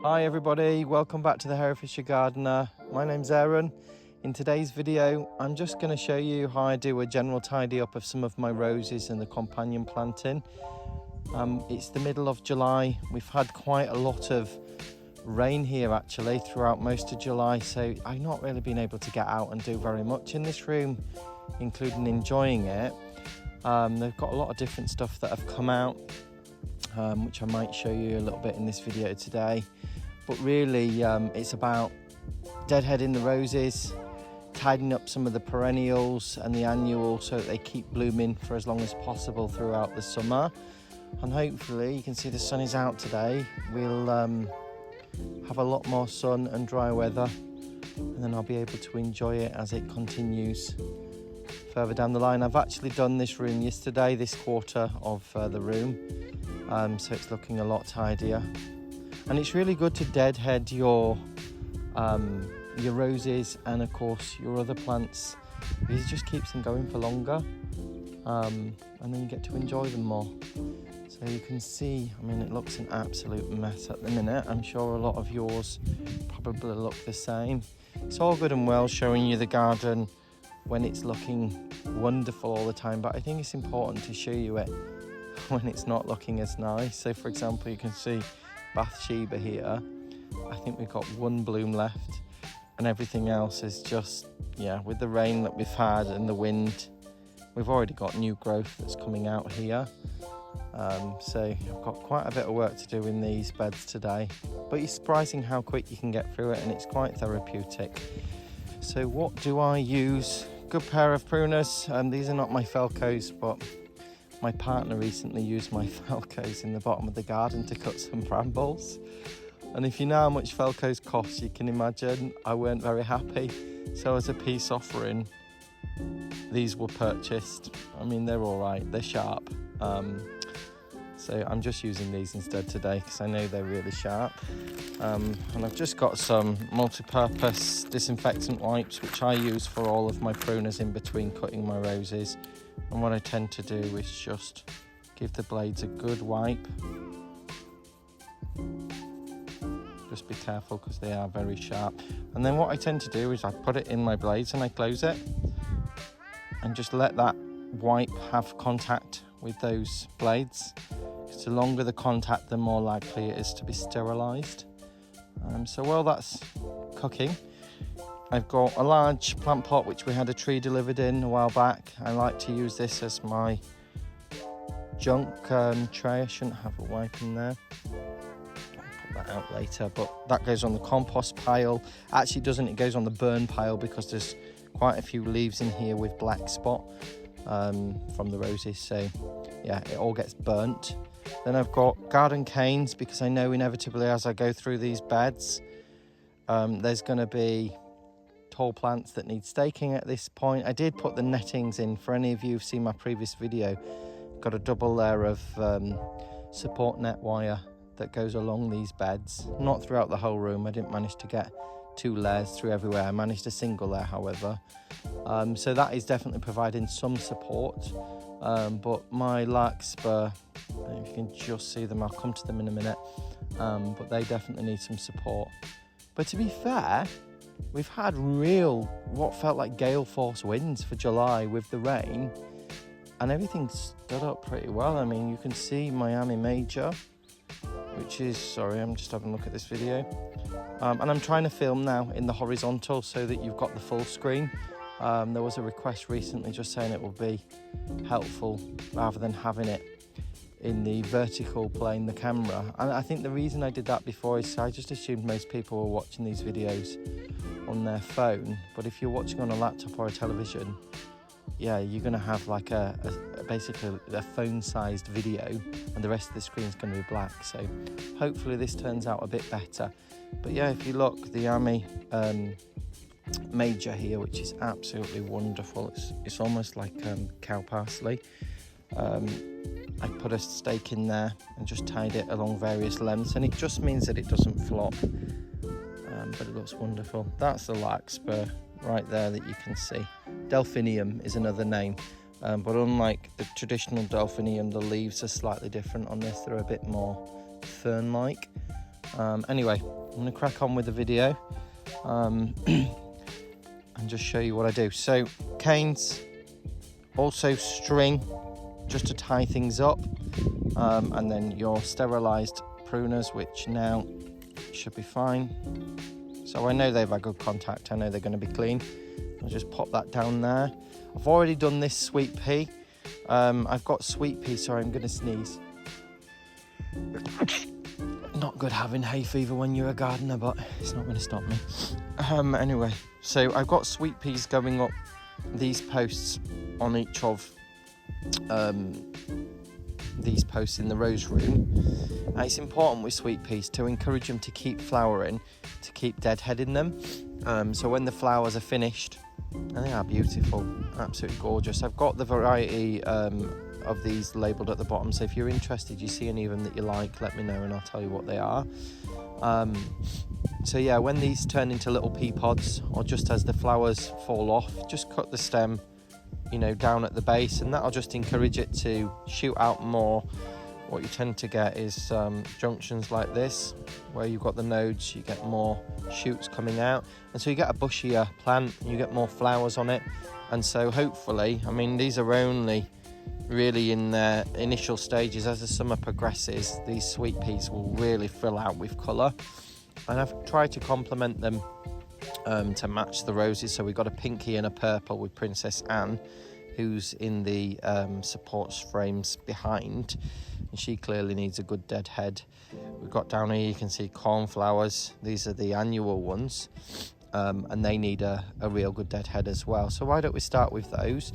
Hi everybody, welcome back to the Herefordshire Gardener. My name's Aaron. In today's video, I'm just going to show you how I do a general tidy up of some of my roses and the companion planting. It's the middle of July. We've had quite a lot of rain here actually throughout most of July, so I've not really been able to get out and do very much in this room, including enjoying it. They've got a lot of different stuff that have come out, which I might show you a little bit in this video today. But really, it's about deadheading the roses, tidying up some of the perennials and the annuals so that they keep blooming for as long as possible throughout the summer. And hopefully, you can see the sun is out today. We'll have a lot more sun and dry weather, and then I'll be able to enjoy it as it continues further down the line. I've actually done this room yesterday, this quarter of the room, so it's looking a lot tidier. And it's really good to deadhead your roses and of course your other plants, because it just keeps them going for longer, and then you get to enjoy them more. So you can see, I mean, it looks an absolute mess at the minute. I'm sure a lot of yours probably look the same. It's all good and well showing you the garden when it's looking wonderful all the time, but I think it's important to show you it when it's not looking as nice. So for example, you can see Bathsheba here. I think we've got one bloom left, and everything else is just, yeah, with the rain that we've had and the wind, we've already got new growth that's coming out here. So I've got quite a bit of work to do in these beds today, but it's surprising how quick you can get through it, and it's quite therapeutic. So what do I use? Good pair of pruners. These are not my Felcos, but my partner recently used my Felcos in the bottom of the garden to cut some brambles. And if you know how much Felcos cost, you can imagine I weren't very happy. So as a peace offering, these were purchased. I mean, they're all right, they're sharp. So I'm just using these instead today because I know they're really sharp. And I've just got some multi-purpose disinfectant wipes, which I use for all of my pruners in between cutting my roses. And what I tend to do is just give the blades a good wipe. Just be careful because they are very sharp. And then what I tend to do is I put it in my blades and I close it and just let that wipe have contact with those blades. Because the longer the contact, the more likely it is to be sterilised. So while that's cooking, I've got a large plant pot which we had a tree delivered in a while back. I like to use this as my junk tray. I shouldn't have a wipe in there. I'll put that out later, but that goes on the compost pile. Actually doesn't, it goes on the burn pile because there's quite a few leaves in here with black spot from the roses. So yeah, it all gets burnt. Then I've got garden canes because I know inevitably as I go through these beds, there's going to be tall plants that need staking at this point. I did put the nettings in. For any of you who've seen my previous video, got a double layer of support net wire that goes along these beds. Not throughout the whole room. I didn't manage to get 2 layers through everywhere. I managed a single layer, however. So that is definitely providing some support. But my larkspur, if you can just see them, I'll come to them in a minute. But they definitely need some support. But to be fair, we've had real, what felt like gale force winds for July with the rain, and everything stood up pretty well. I mean, you can see Miami Major, which is, sorry, I'm just having a look at this video. And I'm trying to film now in the horizontal so that you've got the full screen. There was a request recently just saying it would be helpful rather than having it in the vertical plane, the camera. And I think the reason I did that before is I just assumed most people were watching these videos on their phone. But if you're watching on a laptop or a television, yeah, you're going to have like basically a phone-sized video, and the rest of the screen is going to be black. So hopefully this turns out a bit better. But yeah, if you look, the Miami Major here, which is absolutely wonderful. It's almost like cow parsley. I put a stake in there and just tied it along various lengths, and it just means that it doesn't flop, but it looks wonderful. That's the larkspur right there that you can see. Delphinium is another name, but unlike the traditional delphinium, the leaves are slightly different on this. They're a bit more fern-like. Anyway, I'm gonna crack on with the video and just show you what I do. So canes, also string just to tie things up, and then your sterilized pruners, which now should be fine. So I know they've had good contact, I know they're going to be clean. I'll just pop that down there. I've already done this sweet pea. I've got sweet pea, sorry, I'm going to sneeze. Not good having hay fever when you're a gardener, but it's not going to stop me. Anyway, so I've got sweet peas going up these posts on each of these posts in the rose room. It's important with sweet peas to encourage them to keep flowering, to keep deadheading them. So when the flowers are finished, and they are beautiful, absolutely gorgeous. I've got the variety of these labelled at the bottom, so if you're interested, you see any of them that you like, let me know and I'll tell you what they are. So yeah, when these turn into little pea pods, or just as the flowers fall off, just cut the stem, you know, down at the base, and that'll just encourage it to shoot out more. What you tend to get is junctions like this, where you've got the nodes, you get more shoots coming out, and so you get a bushier plant, you get more flowers on it. And so hopefully, I mean, these are only really in their initial stages. As the summer progresses, these sweet peas will really fill out with colour, and I've tried to complement them to match the roses. So we've got a pinky and a purple with Princess Anne, who's in the supports frames behind, and she clearly needs a good deadhead. We've got down here, you can see cornflowers. These are the annual ones, and they need a real good deadhead as well. So why don't we start with those?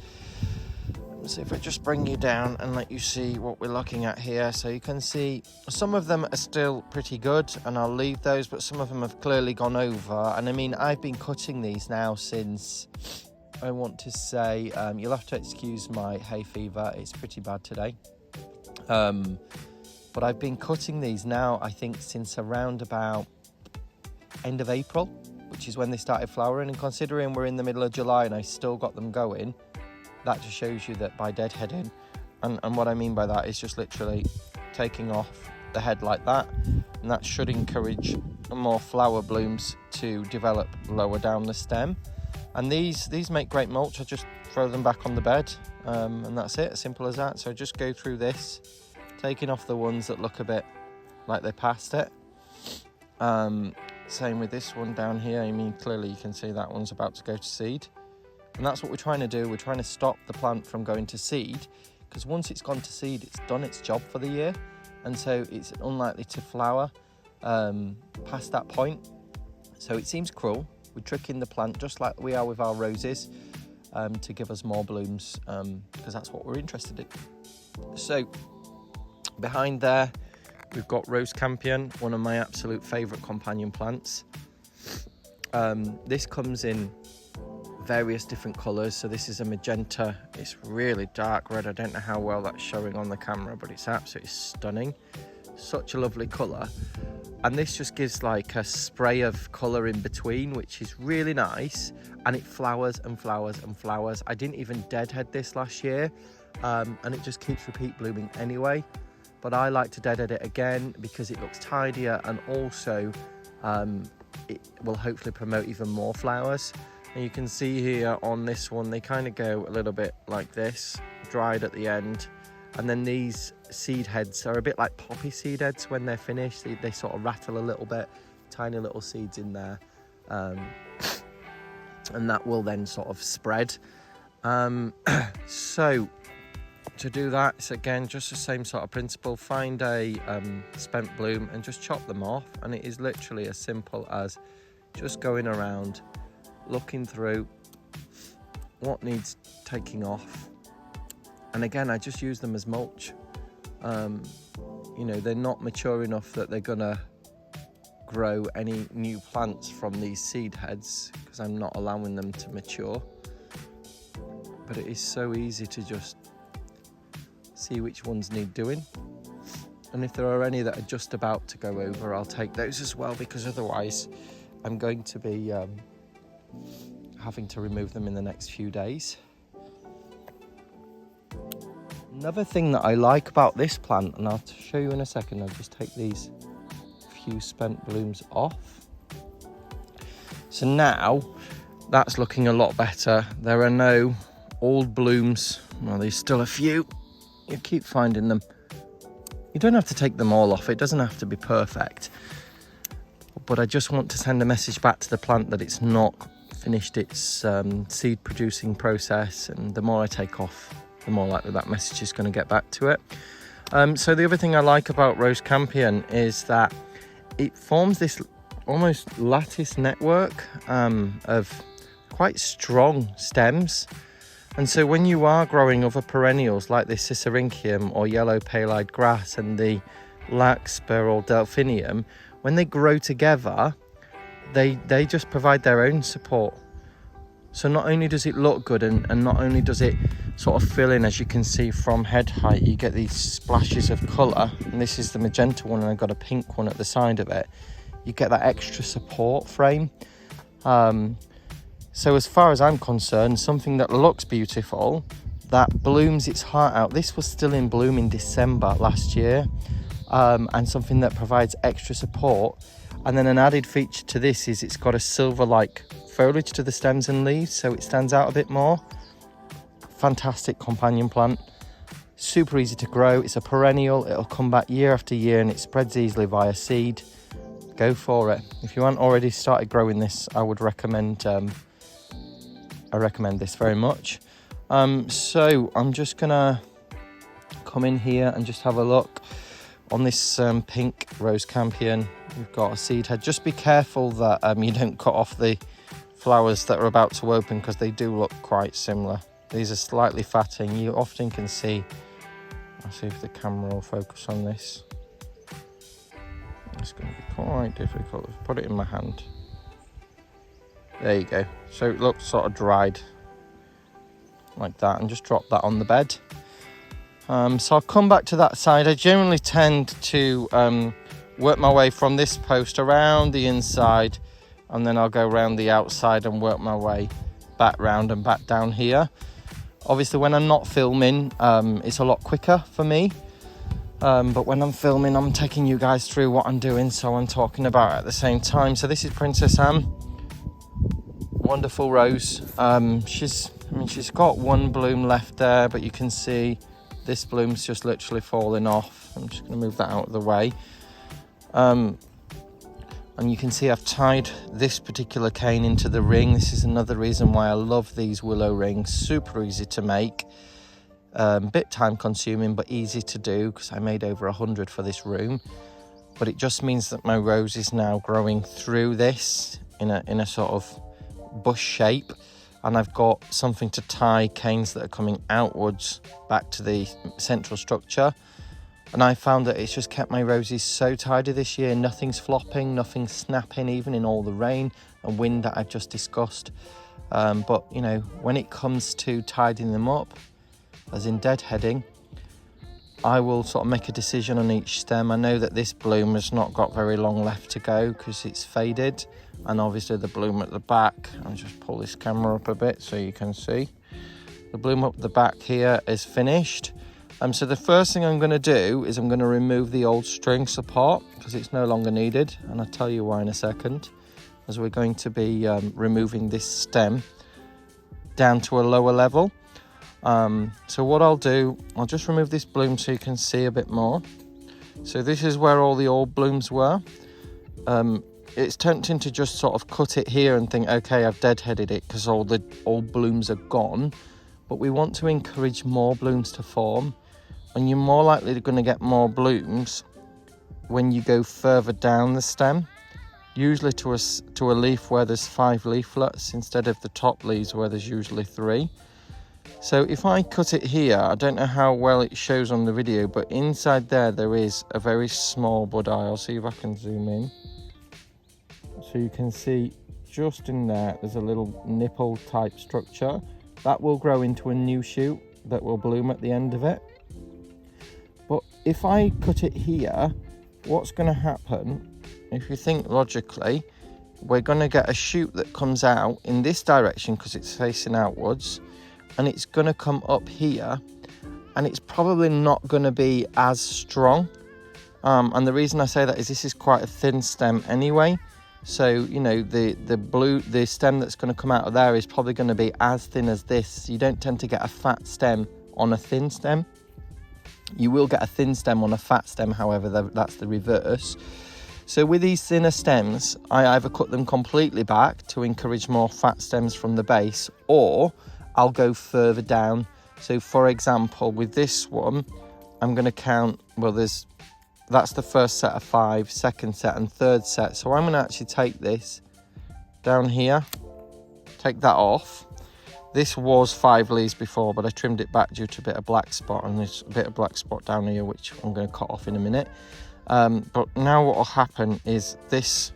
So if I just bring you down and let you see what we're looking at here. So you can see some of them are still pretty good, and I'll leave those, but some of them have clearly gone over. And I mean, I've been cutting these now since, I want to say, you'll have to excuse my hay fever, it's pretty bad today. But I've been cutting these now, I think, since around about end of April, which is when they started flowering. And considering we're in the middle of July and I still got them going, that just shows you that by deadheading, and what I mean by that is just literally taking off the head like that, and that should encourage more flower blooms to develop lower down the stem. And these make great mulch. I just throw them back on the bed, and that's it, as simple as that. So just go through this, taking off the ones that look a bit like they passed it. Same with this one down here. I mean, clearly you can see that one's about to go to seed. And that's what we're trying to do. We're trying to stop the plant from going to seed, because once it's gone to seed, it's done its job for the year. And so it's unlikely to flower past that point. So it seems cruel. We're tricking the plant just like we are with our roses, to give us more blooms, because that's what we're interested in. So behind there, we've got Rose Campion, one of my absolute favourite companion plants. This comes in various different colours. So this is a magenta. It's really dark red. I don't know how well that's showing on the camera, but it's absolutely stunning. Such a lovely colour. And this just gives like a spray of colour in between, which is really nice, and it flowers and flowers and flowers. I didn't even deadhead this last year, and it just keeps repeat blooming anyway. But I like to deadhead it again because it looks tidier, and also it will hopefully promote even more flowers. And you can see here on this one, they kind of go a little bit like this, dried at the end. And then these seed heads are a bit like poppy seed heads when they're finished. They sort of rattle a little bit, tiny little seeds in there. And that will then sort of spread. So to do that, it's again just the same sort of principle. Find a spent bloom and just chop them off. And it is literally as simple as just going around, looking through what needs taking off. And again, I just use them as mulch. You know, they're not mature enough that they're gonna grow any new plants from these seed heads, because I'm not allowing them to mature. But it is so easy to just see which ones need doing. And if there are any that are just about to go over, I'll take those as well, because otherwise I'm going to be having to remove them in the next few days. Another thing that I like about this plant, and I'll show you in a second, I'll just take these few spent blooms off. So now that's looking a lot better. There are no old blooms. Well, there's still a few. You keep finding them. You don't have to take them all off. It doesn't have to be perfect. But I just want to send a message back to the plant that it's not finished its seed producing process, and the more I take off, the more likely that message is going to get back to it. So the other thing I like about Rose Campion is that it forms this almost lattice network of quite strong stems. And so when you are growing other perennials like this Cicericium or yellow pale-eyed grass and the larkspur or delphinium, when they grow together, they just provide their own support. So not only does it look good, and not only does it sort of fill in, as you can see from head height, you get these splashes of colour, and this is the magenta one and I've got a pink one at the side of it. You get that extra support frame. So as far as I'm concerned, something that looks beautiful, that blooms its heart out. This was still in bloom in December last year, and something that provides extra support. And then an added feature to this is it's got a silver-like foliage to the stems and leaves, so it stands out a bit more. Fantastic companion plant, super easy to grow. It's a perennial, it'll come back year after year, and it spreads easily via seed. Go for it. If you haven't already started growing this, I would recommend this very much. So I'm just gonna come in here and just have a look on this pink Rose Campion. We've got a seed head. Just be careful that you don't cut off the flowers that are about to open, because they do look quite similar. These are slightly fatting. You often can see, I'll see if the camera will focus on this. It's going to be quite difficult. I've put it in my hand. There you go. So it looks sort of dried like that, and just drop that on the bed. So I'll come back to that side. I generally tend to work my way from this post around the inside, and then I'll go around the outside and work my way back round and back down here. Obviously when I'm not filming, it's a lot quicker for me. But when I'm filming, I'm taking you guys through what I'm doing, so I'm talking about it at the same time. So this is Princess Anne. Wonderful rose. She's got one bloom left there, but you can see this bloom's just literally falling off. I'm just going to move that out of the way. And you can see I've tied this particular cane into the ring. This is another reason why I love these willow rings. Super easy to make. Bit time consuming, but easy to do, because I made over 100 for this room. But it just means that my rose is now growing through this in a sort of bush shape, and I've got something to tie canes that are coming outwards back to the central structure. And I found that it's just kept my roses so tidy this year. Nothing's flopping, nothing's snapping, even in all the rain and wind that I've just discussed. But you know, when it comes to tidying them up, as in deadheading, I will sort of make a decision on each stem. I know that this bloom has not got very long left to go because it's faded, and obviously the bloom at the back, I'll just pull this camera up a bit so you can see. The bloom up the back here is finished. So the first thing I'm going to do is I'm going to remove the old string support because it's no longer needed, and I'll tell you why in a second, as we're going to be removing this stem down to a lower level. So what I'll do, I'll just remove this bloom so you can see a bit more. So this is where all the old blooms were. It's tempting to just sort of cut it here and think, okay, I've deadheaded it because all the old blooms are gone. But we want to encourage more blooms to form, and you're more likely going to get more blooms when you go further down the stem, usually to a leaf where there's 5 leaflets instead of the top leaves where there's usually 3. So if I cut it here, I don't know how well it shows on the video, but inside there is a very small bud eye. I'll see if I can zoom in. So you can see just in there's a little nipple type structure. That will grow into a new shoot that will bloom at the end of it. But if I cut it here, what's going to happen, if you think logically, we're going to get a shoot that comes out in this direction because it's facing outwards, and it's going to come up here, and it's probably not going to be as strong And the reason I say that is this is quite a thin stem anyway. So, you know, the stem that's going to come out of there is probably going to be as thin as this. You don't tend to get a fat stem on a thin stem. You will get a thin stem on a fat stem, however, that's the reverse. So with these thinner stems, I either cut them completely back to encourage more fat stems from the base, or I'll go further down. So for example, with this one, I'm going to count, well, that's the first set of 5, second set and third set. So I'm going to actually take this down here, take that off. This was 5 leaves before, but I trimmed it back due to a bit of black spot, and there's a bit of black spot down here, which I'm going to cut off in a minute. But now what will happen is this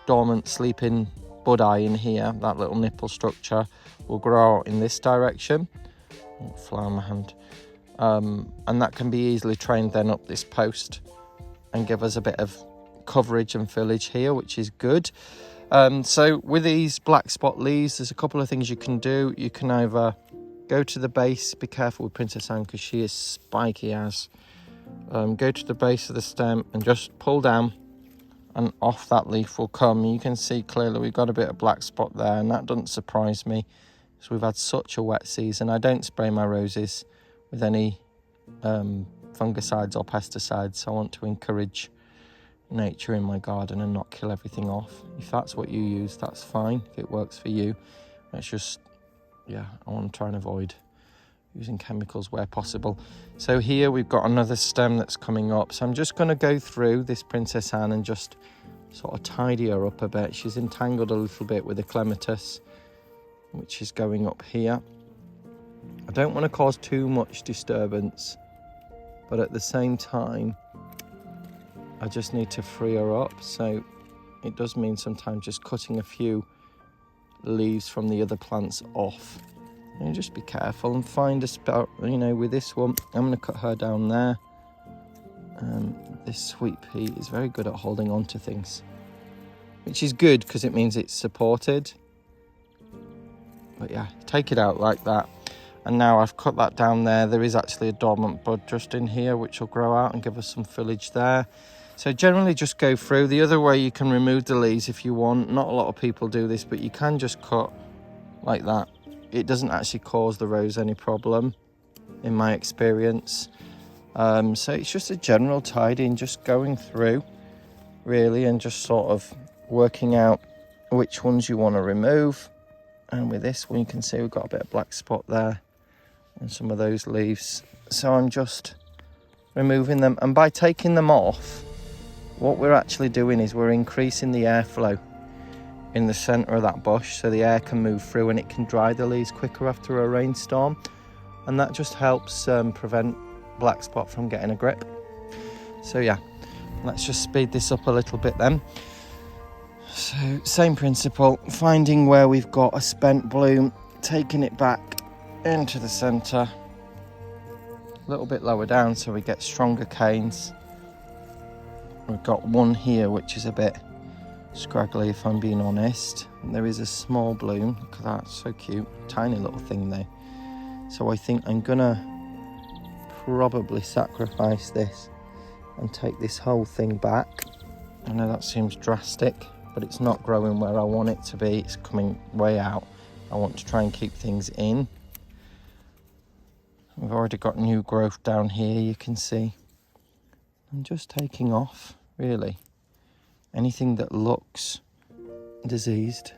dormant sleeping bud eye in here, that little nipple structure, will grow out in this direction. Oh, fly on my hand. And that can be easily trained then up this post and give us a bit of coverage and foliage here, which is good. So with these black spot leaves, there's a couple of things you can do. You can either go to the base, be careful with Princess Anne because she is spiky as. Go to the base of the stem and just pull down, and off that leaf will come. You can see clearly we've got a bit of black spot there, and that doesn't surprise me because we've had such a wet season. I don't spray my roses with any fungicides or pesticides. I want to encourage nature in my garden and not kill everything off. If that's what you use, that's fine. If it works for you, it's just, yeah, I want to try and avoid using chemicals where possible. So here we've got another stem that's coming up. So I'm just going to go through this Princess Anne and just sort of tidy her up a bit. She's entangled a little bit with the clematis, which is going up here. I don't want to cause too much disturbance, but at the same time, I just need to free her up. So it does mean sometimes just cutting a few leaves from the other plants off. And just be careful and find a spot. You know, with this one, I'm going to cut her down there. This sweet pea is very good at holding on to things, which is good because it means it's supported. But yeah, take it out like that. And now I've cut that down there. There is actually a dormant bud just in here, which will grow out and give us some foliage there. So generally just go through. The other way, you can remove the leaves if you want. Not a lot of people do this, but you can just cut like that. It doesn't actually cause the rose any problem, in my experience. So it's just a general tidying, just going through, really, and just sort of working out which ones you want to remove. And with this one, you can see we've got a bit of black spot there and some of those leaves. So I'm just removing them. And by taking them off, what we're actually doing is we're increasing the airflow in the center of that bush, so the air can move through and it can dry the leaves quicker after a rainstorm, and that just helps prevent black spot from getting a grip. So yeah, let's just speed this up a little bit then. So same principle, finding where we've got a spent bloom, taking it back into the center, a little bit lower down so we get stronger canes. We've got one here which is a bit scraggly, if I'm being honest. And there is a small bloom. Look at that, so cute. Tiny little thing there. So I think I'm gonna probably sacrifice this and take this whole thing back. I know that seems drastic, but it's not growing where I want it to be. It's coming way out. I want to try and keep things in. We've already got new growth down here, you can see. I'm just taking off, really, anything that looks diseased.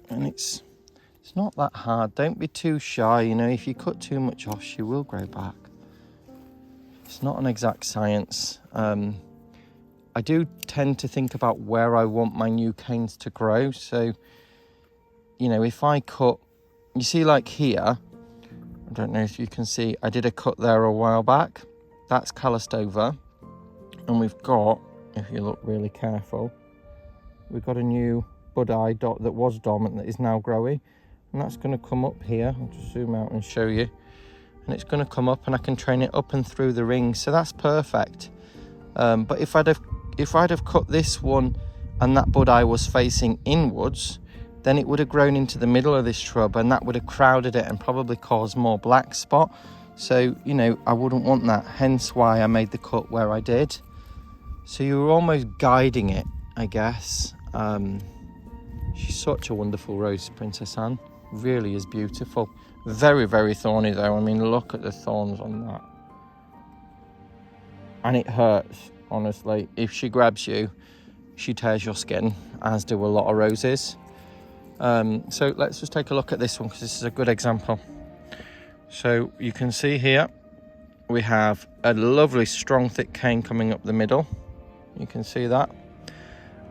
And it's not that hard. Don't be too shy, you know. If you cut too much off, she will grow back. It's not an exact science. I do tend to think about where I want my new canes to grow. So, you know, if I cut, you see like here, I don't know if you can see, I did a cut there a while back. That's calloused over. And we've got, if you look really careful, we've got a new bud eye dot that was dormant that is now growing. And that's going to come up here. I'll just zoom out and show you. And it's going to come up and I can train it up and through the ring. So that's perfect. But if I'd have cut this one and that bud eye was facing inwards, then it would have grown into the middle of this shrub and that would have crowded it and probably caused more black spot. So, you know, I wouldn't want that, hence why I made the cut where I did. So you were almost guiding it, I guess. She's such a wonderful rose, Princess Anne. Really is beautiful. Very, very thorny though. I mean, look at the thorns on that. And it hurts, honestly. If she grabs you, she tears your skin, as do a lot of roses. So let's just take a look at this one, because this is a good example. So you can see here, we have a lovely strong thick cane coming up the middle. You can see that.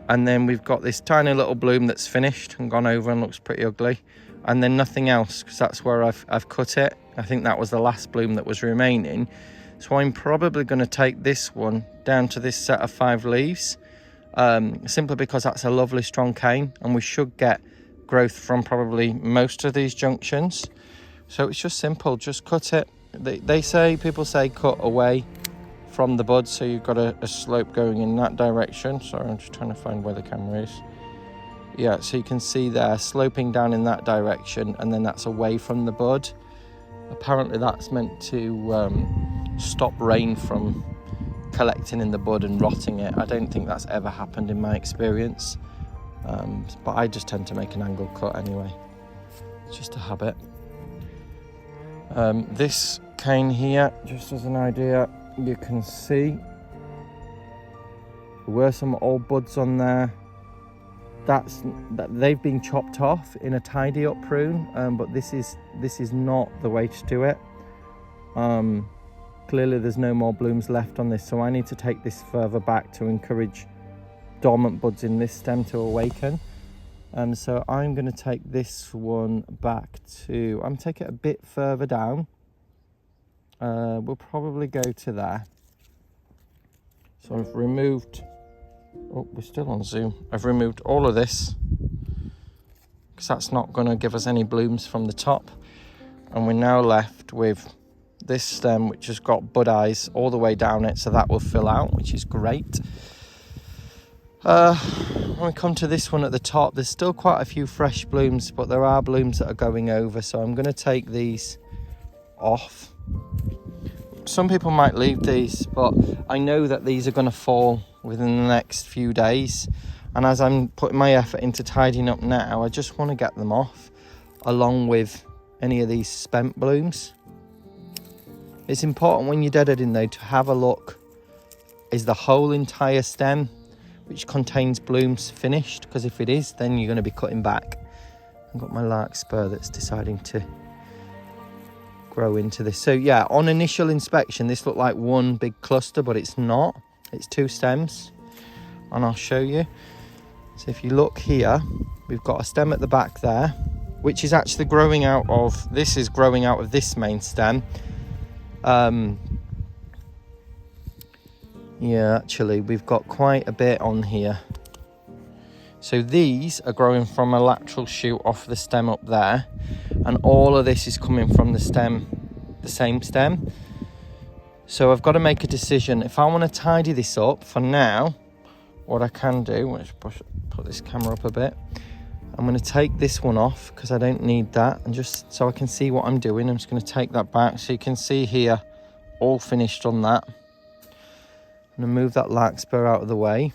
And then we've got this tiny little bloom that's finished and gone over and looks pretty ugly. And then nothing else, because that's where I've cut it. I think that was the last bloom that was remaining. So I'm probably going to take this one down to this set of 5 leaves, simply because that's a lovely strong cane, and we should get growth from probably most of these junctions. So it's just simple, just cut it. People say cut away from the bud, so you've got a slope going in that direction. Sorry, I'm just trying to find where the camera is. Yeah, so you can see there, sloping down in that direction, and then that's away from the bud. Apparently that's meant to stop rain from collecting in the bud and rotting it. I don't think that's ever happened in my experience, but I just tend to make an angle cut anyway. It's just a habit. This cane here, just as an idea, you can see there were some old buds on there. They've been chopped off in a tidy up prune, but this is not the way to do it. Clearly there's no more blooms left on this, so I need to take this further back to encourage dormant buds in this stem to awaken. So I'm going to take this one back to, I'm taking it a bit further down. We'll probably go to there. So I've removed, oh, we're still on zoom. I've removed all of this, because that's not going to give us any blooms from the top. And we're now left with this stem, which has got bud eyes all the way down it, so that will fill out, which is great. When we come to this one at the top, there's still quite a few fresh blooms, but there are blooms that are going over, so I'm going to take these off. Some people might leave these, but I know that these are going to fall within the next few days, and as I'm putting my effort into tidying up now, I just want to get them off along with any of these spent blooms. It's important when you're deadheading though to have a look, is the whole entire stem which contains blooms finished? Because if it is, then you're going to be cutting back. I've got my larkspur that's deciding to grow into this. So yeah, on initial inspection this looked like one big cluster, but it's not. It's 2 stems, and I'll show you. So if you look here, we've got a stem at the back there, which is actually growing out of, this is growing out of this main stem. Yeah, actually we've got quite a bit on here. So these are growing from a lateral shoot off the stem up there, and all of this is coming from the stem, the same stem. So I've got to make a decision. If I want to tidy this up for now, what I can do, let's put this camera up a bit. I'm going to take this one off because I don't need that, and just so I can see what I'm doing, I'm just going to take that back so you can see here, all finished on that. I'm going to move that larkspur out of the way.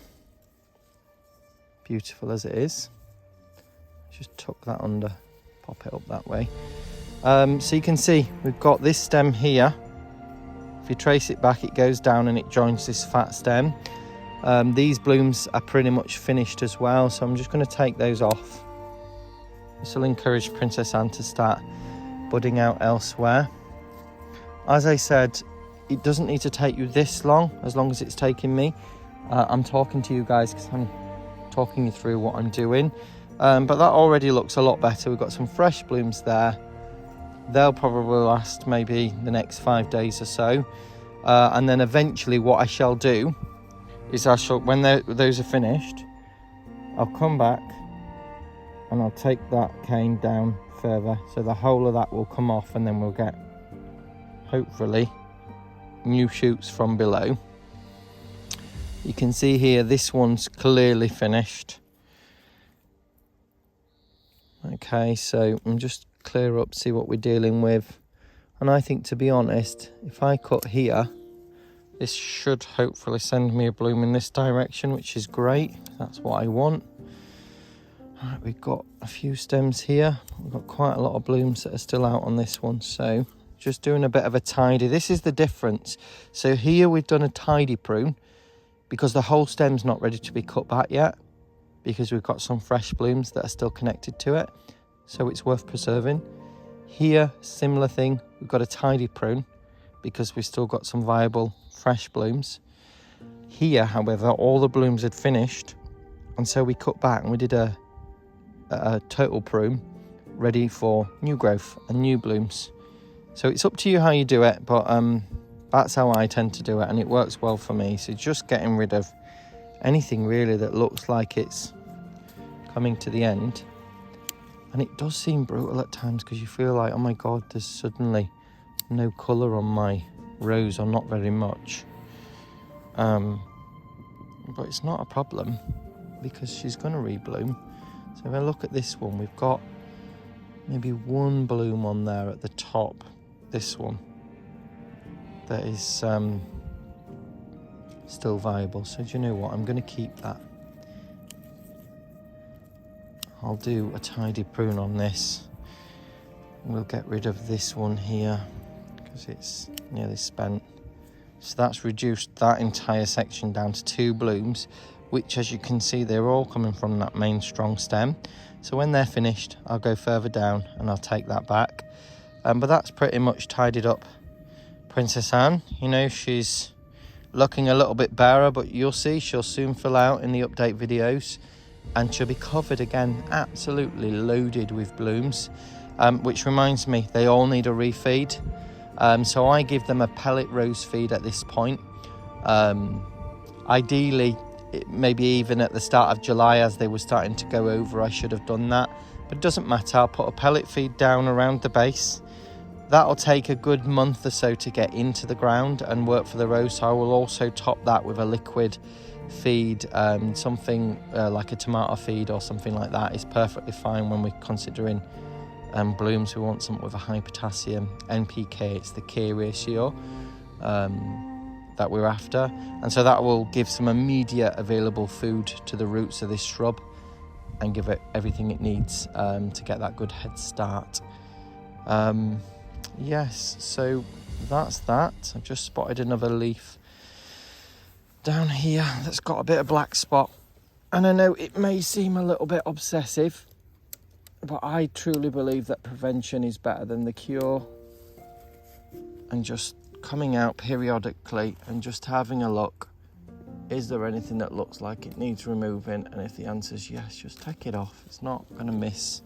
Beautiful as it is. Just tuck that under, pop it up that way. So you can see we've got this stem here. If you trace it back, it goes down and it joins this fat stem. These blooms are pretty much finished as well, so I'm just going to take those off. This will encourage Princess Anne to start budding out elsewhere. As I said, it doesn't need to take you this long, as long as it's taking me. I'm talking to you guys because I'm talking you through what I'm doing. But that already looks a lot better. We've got some fresh blooms there. They'll probably last maybe the next 5 days or so. And then eventually what I shall do is when those are finished, I'll come back and I'll take that cane down further, so the whole of that will come off, and then we'll get, hopefully, new shoots from below. You can see here this one's clearly finished. Okay, so I'm just clear up, see what we're dealing with. And I think, to be honest, if I cut here, this should hopefully send me a bloom in this direction, which is great. That's what I want. All right, we've got a few stems here. We've got quite a lot of blooms that are still out on this one. So just doing a bit of a tidy. This is the difference. So here we've done a tidy prune because the whole stem's not ready to be cut back yet, because we've got some fresh blooms that are still connected to it. So it's worth preserving. Here, similar thing. We've got a tidy prune because we've still got some viable fresh blooms. Here, however, all the blooms had finished, and so we cut back and we did a total prune ready for new growth and new blooms. So it's up to you how you do it, but that's how I tend to do it, and it works well for me. So just getting rid of anything really that looks like it's coming to the end. And it does seem brutal at times because you feel like, oh my God, there's suddenly no colour on my rose, or not very much. But it's not a problem because she's going to rebloom. So if I look at this one, we've got maybe one bloom on there at the top. This one that is still viable. So do you know what? I'm going to keep that. I'll do a tidy prune on this. We'll get rid of this one here because it's nearly spent. So that's reduced that entire section down to 2 blooms, which, as you can see, they're all coming from that main strong stem. So when they're finished, I'll go further down and I'll take that back. But that's pretty much tidied up Princess Anne. You know, she's looking a little bit barer, but you'll see she'll soon fill out in the update videos, and she'll be covered again, absolutely loaded with blooms. Which reminds me, they all need a refeed. So I give them a pellet rose feed at this point. Ideally, maybe even at the start of July, as they were starting to go over, I should have done that. But it doesn't matter, I'll put a pellet feed down around the base. That'll take a good month or so to get into the ground and work for the rose. So I will also top that with a liquid feed, something like a tomato feed or something like that is perfectly fine when we're considering blooms. We want something with a high potassium NPK. It's the K ratio that we're after, and so that will give some immediate available food to the roots of this shrub and give it everything it needs to get that good head start. Yes, so that's that. I've just spotted another leaf down here that's got a bit of black spot, and I know it may seem a little bit obsessive, but I truly believe that prevention is better than the cure. And just coming out periodically and just having a look, is there anything that looks like it needs removing? And if the answer is yes, just take it off. It's not going to miss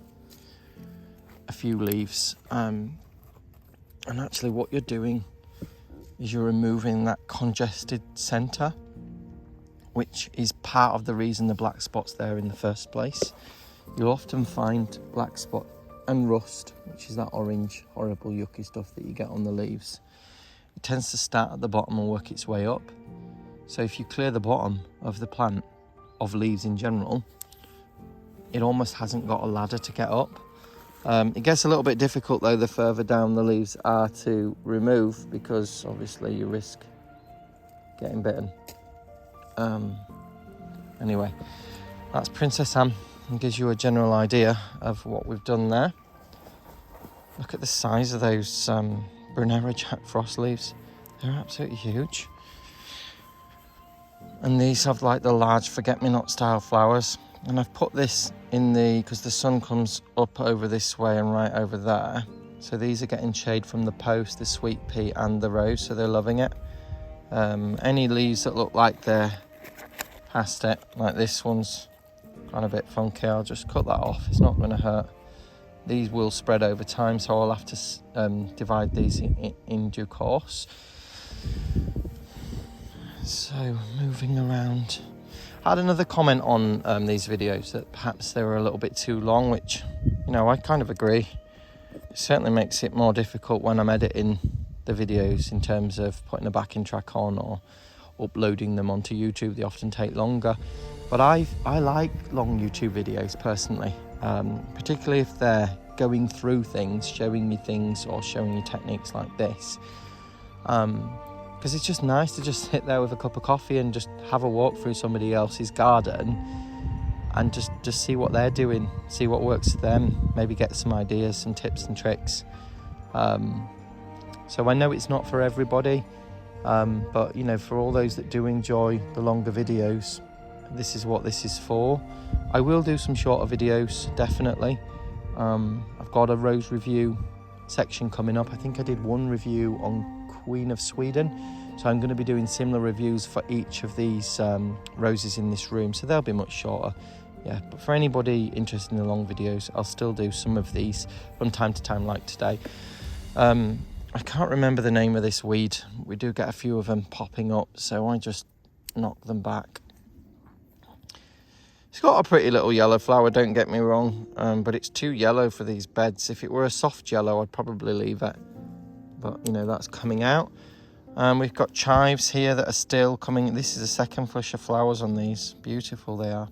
a few leaves. And actually what you're doing is you're removing that congested centre, which is part of the reason the black spot's there in the first place. You'll often find black spot and rust, which is that orange, horrible, yucky stuff that you get on the leaves. It tends to start at the bottom and work its way up. So if you clear the bottom of the plant of leaves in general, it almost hasn't got a ladder to get up. It gets a little bit difficult though the further down the leaves are to remove, because obviously you risk getting bitten. Anyway, that's Princess Anne, and gives you a general idea of what we've done there. Look at the size of those Brunera Jack Frost leaves. They're absolutely huge. And these have like the large forget-me-not style flowers. And I've put this in because the sun comes up over this way and right over there. So these are getting shade from the post, the sweet pea and the rose, so they're loving it. Any leaves that look like they're past it, like this one's kind of a bit funky, I'll just cut that off. It's not going to hurt. These will spread over time, so I'll have to divide these in due course. So moving around, I had another comment on these videos that perhaps they were a little bit too long, which, you know, I kind of agree. It certainly makes it more difficult when I'm editing the videos in terms of putting a backing track on or uploading them onto YouTube. They often take longer, but I like long YouTube videos personally, particularly if they're going through things, showing me things or showing you techniques like this. Because it's just nice to just sit there with a cup of coffee and just have a walk through somebody else's garden and just see what they're doing, see what works for them, maybe get some ideas, some tips and tricks. So I know it's not for everybody, but you know, for all those that do enjoy the longer videos, this is what this is for. I will do some shorter videos, definitely. I've got a rose review section coming up. I think I did one review on Queen of Sweden, so I'm going to be doing similar reviews for each of these roses in this room, so they'll be much shorter. Yeah, but for anybody interested in the long videos, I'll still do some of these from time to time, like today. I can't remember the name of this weed. We do get a few of them popping up, so I just knock them back. It's got a pretty little yellow flower, don't get me wrong, but it's too yellow for these beds. If it were a soft yellow, I'd probably leave it, but you know, that's coming out. We've got chives here that are still coming. This is the second flush of flowers on these. Beautiful they are.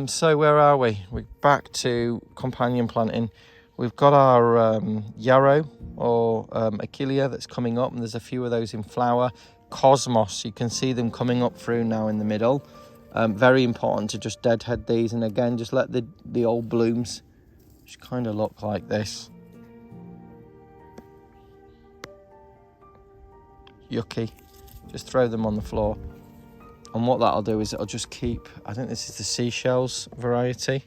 So where are we? We're back to companion planting. We've got our yarrow or achillea that's coming up, and there's a few of those in flower. Cosmos, you can see them coming up through now in the middle. Very important to just deadhead these, and again, just let the old blooms just kind of look like this. Yucky. Just throw them on the floor. And what that'll do is it'll just keep, I think this is the seashells variety.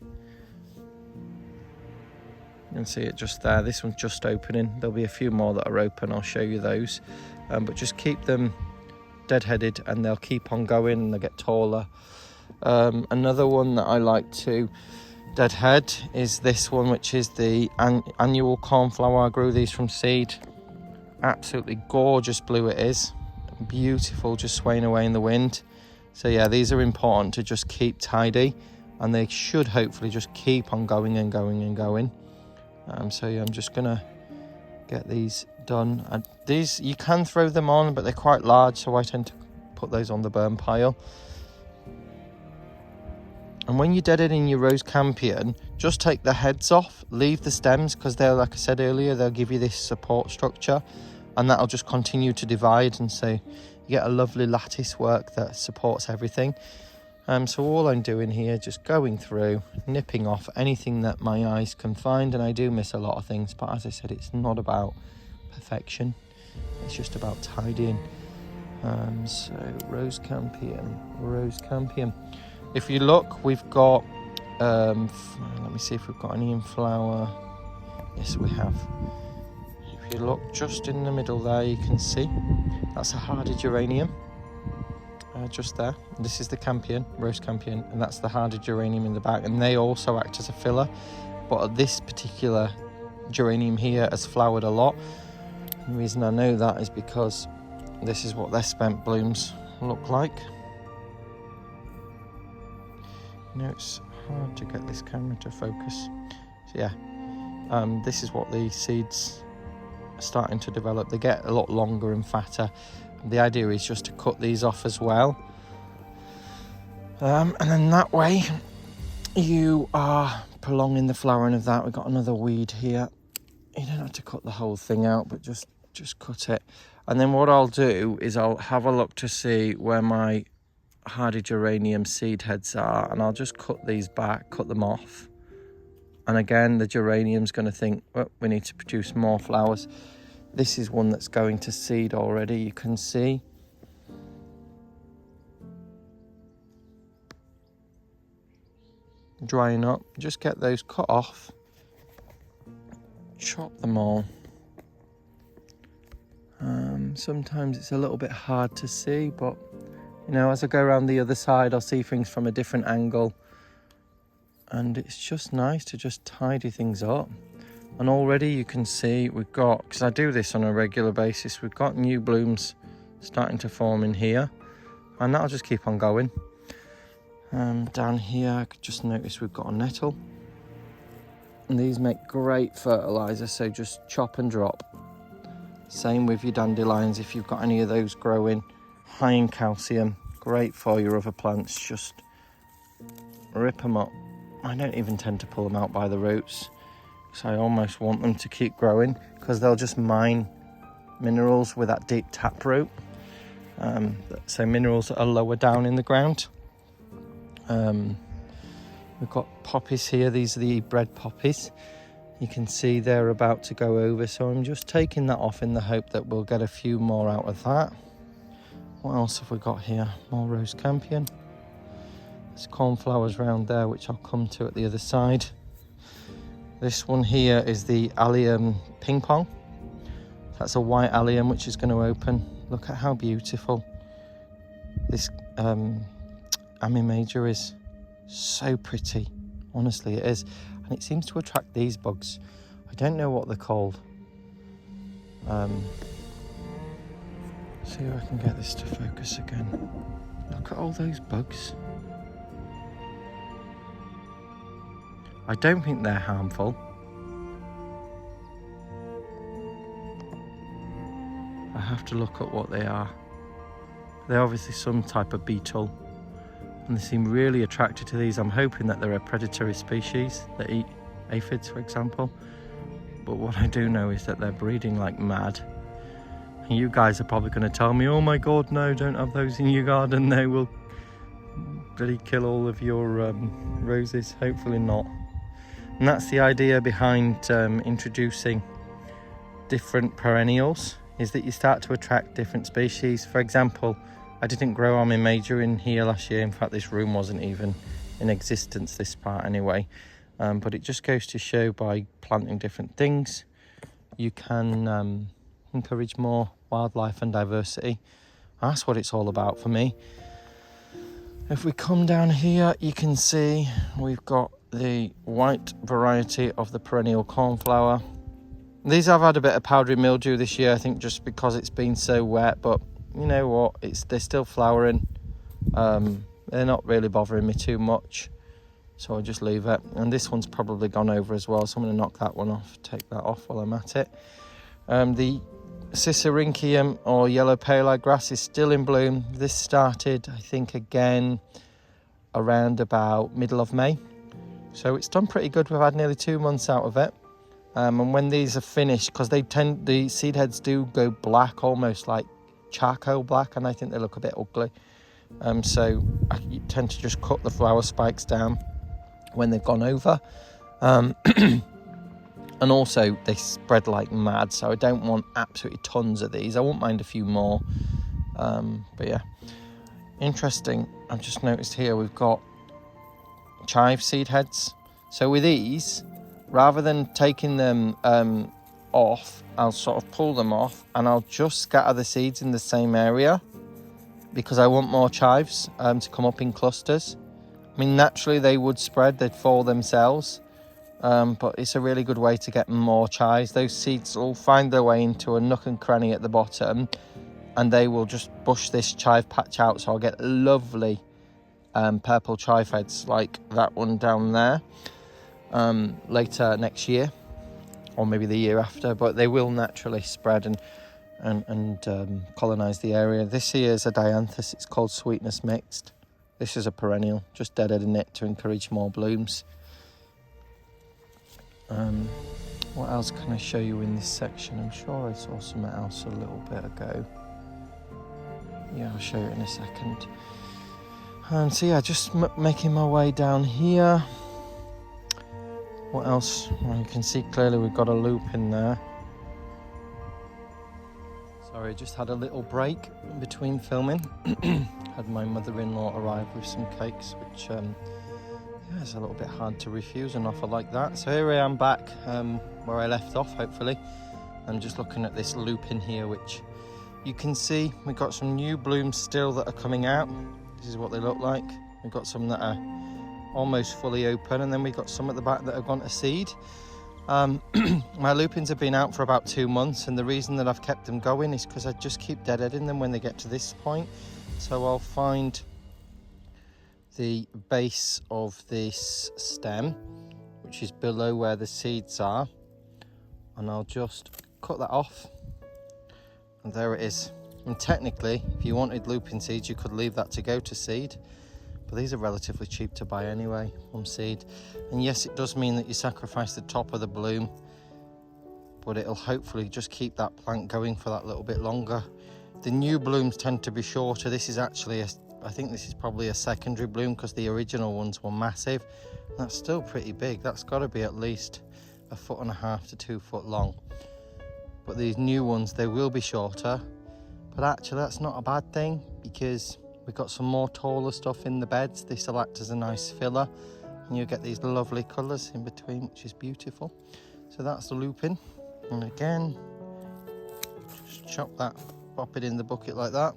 You can see it just there. This one's just opening. There'll be a few more that are open. I'll show you those. But just keep them deadheaded and they'll keep on going and they'll get taller. Another one that I like to deadhead is this one, which is the annual cornflower. I grew these from seed. Absolutely gorgeous blue it is. Beautiful, just swaying away in the wind. So yeah, these are important to just keep tidy, and they should hopefully just keep on going and going and going. So yeah, I'm just gonna get these done. And these, you can throw them on, but they're quite large, so I tend to put those on the burn pile. And when you're deadheading your rose campion, just take the heads off, leave the stems, because they're, like I said earlier, they'll give you this support structure, and that'll just continue to divide, and so you get a lovely lattice work that supports everything. So all I'm doing here, just going through, nipping off anything that my eyes can find, and I do miss a lot of things, but as I said, it's not about perfection, it's just about tidying. So rose campion. If you look, we've got, let me see if we've got any in flower. Yes, we have. If you look just in the middle there, you can see that's a hardy geranium. Just there. This is the campion, rose campion, and that's the hardy geranium in the back, and they also act as a filler. But this particular geranium here has flowered a lot. And the reason I know that is because this is what their spent blooms look like. You know, it's hard to get this camera to focus. So yeah, this is what the seeds are starting to develop. They get a lot longer and fatter. The idea is just to cut these off as well. And then that way you are prolonging the flowering of that. We've got another weed here. You don't have to cut the whole thing out, but just cut it. And then what I'll do is I'll have a look to see where my hardy geranium seed heads are, and I'll just cut these back, cut them off. And again, the geranium's going to think, well, we need to produce more flowers. This is one that's going to seed already, you can see. Drying up, just get those cut off, chop them all. Sometimes it's a little bit hard to see, but you know, as I go around the other side, I'll see things from a different angle. And it's just nice to just tidy things up. And already you can see we've got, because I do this on a regular basis, we've got new blooms starting to form in here. And that'll just keep on going. Down here, I could just notice we've got a nettle. And these make great fertilizer, so just chop and drop. Same with your dandelions, if you've got any of those growing. High in calcium, great for your other plants, just rip them up. I don't even tend to pull them out by the roots. So I almost want them to keep growing because they'll just mine minerals with that deep taproot. So minerals that are lower down in the ground. We've got poppies here. These are the bread poppies. You can see they're about to go over. So I'm just taking that off in the hope that we'll get a few more out of that. What else have we got here? More rose campion. There's cornflowers around there, which I'll come to at the other side. This one here is the allium ping pong. That's a white allium which is going to open. Look at how beautiful this Ami major is. So pretty, honestly it is. And it seems to attract these bugs. I don't know what they're called. See if I can get this to focus again. Look at all those bugs. I don't think they're harmful. I have to look at what they are. They're obviously some type of beetle, and they seem really attracted to these. I'm hoping that they're a predatory species that eat aphids, for example. But what I do know is that they're breeding like mad. And you guys are probably going to tell me, oh my god, no, don't have those in your garden. They will really kill all of your roses. Hopefully not. And that's the idea behind introducing different perennials, is that you start to attract different species. For example, I didn't grow Ami major in here last year. In fact, this room wasn't even in existence, this part anyway. But it just goes to show by planting different things, you can encourage more wildlife and diversity. That's what it's all about for me. If we come down here, you can see we've got the white variety of the perennial cornflower. These have had a bit of powdery mildew this year, I think, just because it's been so wet, but you know what, they're still flowering. They're not really bothering me too much, so I'll just leave it. And this one's probably gone over as well, so I'm going to knock that one off, take that off while I'm at it. The Cicericium or yellow pale-eyed grass is still in bloom. This started, I think, again around about middle of May. So it's done pretty good. We've had nearly 2 months out of it. And when these are finished, because the seed heads do go black, almost like charcoal black, and I think they look a bit ugly. So I tend to just cut the flower spikes down when they've gone over. And also they spread like mad, so I don't want absolutely tons of these. I won't mind a few more. But yeah, interesting. I've just noticed here we've got chive seed heads. So with these, rather than taking them off, I'll sort of pull them off and I'll just scatter the seeds in the same area, because I want more chives to come up in clusters. I mean, naturally they would spread, they'd fall themselves, but it's a really good way to get more chives. Those seeds will find their way into a nook and cranny at the bottom, and they will just bush this chive patch out, so I'll get lovely purple chive heads like that one down there later next year, or maybe the year after. But they will naturally spread and colonize the area. This here is a dianthus. It's called Sweetness Mixed. This is a perennial, just deadheading it to encourage more blooms. What else can I show you in this section? I'm sure I saw something else a little bit ago. Yeah, I'll show you in a second. So yeah, just making my way down here. What else? Well, you can see clearly we've got a loop in there. Sorry, I just had a little break in between filming. Had my mother-in-law arrive with some cakes, which yeah, it's a little bit hard to refuse an offer like that. So here I am back where I left off, hopefully. I'm just looking at this loop in here, which you can see we've got some new blooms still that are coming out. This is what they look like. We've got some that are almost fully open, and then we've got some at the back that have gone to seed. My lupins have been out for about 2 months, and the reason that I've kept them going is because I just keep deadheading them when they get to this point. So I'll find the base of this stem, which is below where the seeds are, and I'll just cut that off, and there it is. And technically, if you wanted lupin seeds, you could leave that to go to seed, but these are relatively cheap to buy anyway from seed. And yes, it does mean that you sacrifice the top of the bloom, but it'll hopefully just keep that plant going for that little bit longer. The new blooms tend to be shorter. This is actually I think this is probably a secondary bloom, because the original ones were massive. That's still pretty big. That's got to be at least 1.5 to 2 foot long. But these new ones, they will be shorter. But actually that's not a bad thing, because we've got some more taller stuff in the beds. This will act as a nice filler, and you'll get these lovely colours in between, which is beautiful. So that's the lupin. And again, just chop that, pop it in the bucket like that.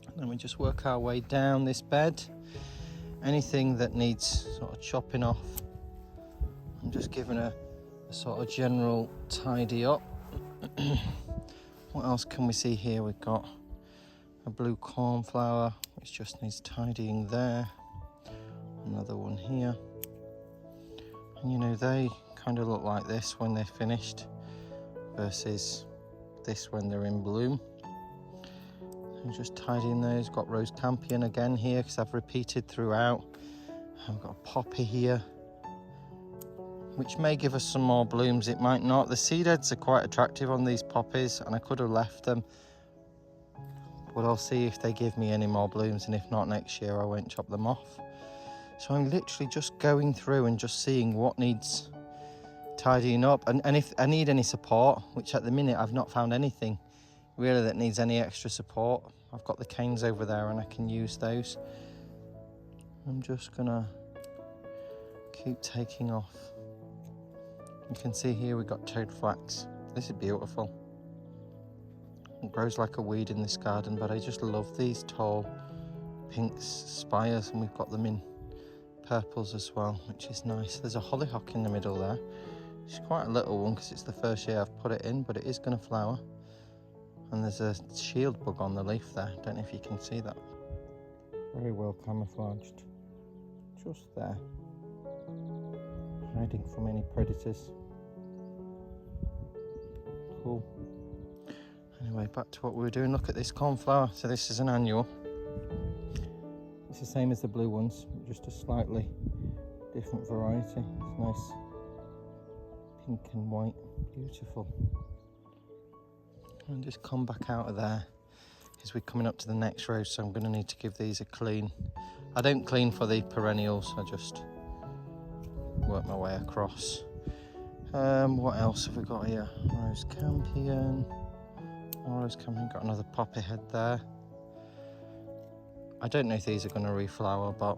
And then we just work our way down this bed. Anything that needs sort of chopping off, I'm just giving a sort of general tidy up. What else can we see here? We've got a blue cornflower, which just needs tidying there. Another one here. And you know, they kind of look like this when they're finished versus this when they're in bloom. And just tidying those. Got rose campion again here, because I've repeated throughout. I've got a poppy here, which may give us some more blooms, it might not. The seed heads are quite attractive on these poppies, and I could have left them, but I'll see if they give me any more blooms, and if not, next year I won't chop them off. So I'm literally just going through and just seeing what needs tidying up, and if I need any support, which at the minute I've not found anything really that needs any extra support. I've got the canes over there and I can use those. I'm just gonna keep taking off. You can see here we've got toad flax. This is beautiful. It grows like a weed in this garden, but I just love these tall pink spires, and we've got them in purples as well, which is nice. There's a hollyhock in the middle there. It's quite a little one because it's the first year I've put it in, but it is going to flower. And there's a shield bug on the leaf there. Don't know if you can see that. Very well camouflaged. Just there. Hiding from any predators. Cool. Anyway, back to what we were doing. Look at this cornflower. So this is an annual. It's the same as the blue ones, just a slightly different variety. It's nice pink and white. Beautiful. And just come back out of there as we're coming up to the next row, so I'm going to need to give these a clean. I don't clean for the perennials, I just work my way across. What else have we got here? Rose campion. Rose campion, got another poppy head there. I don't know if these are going to reflower, but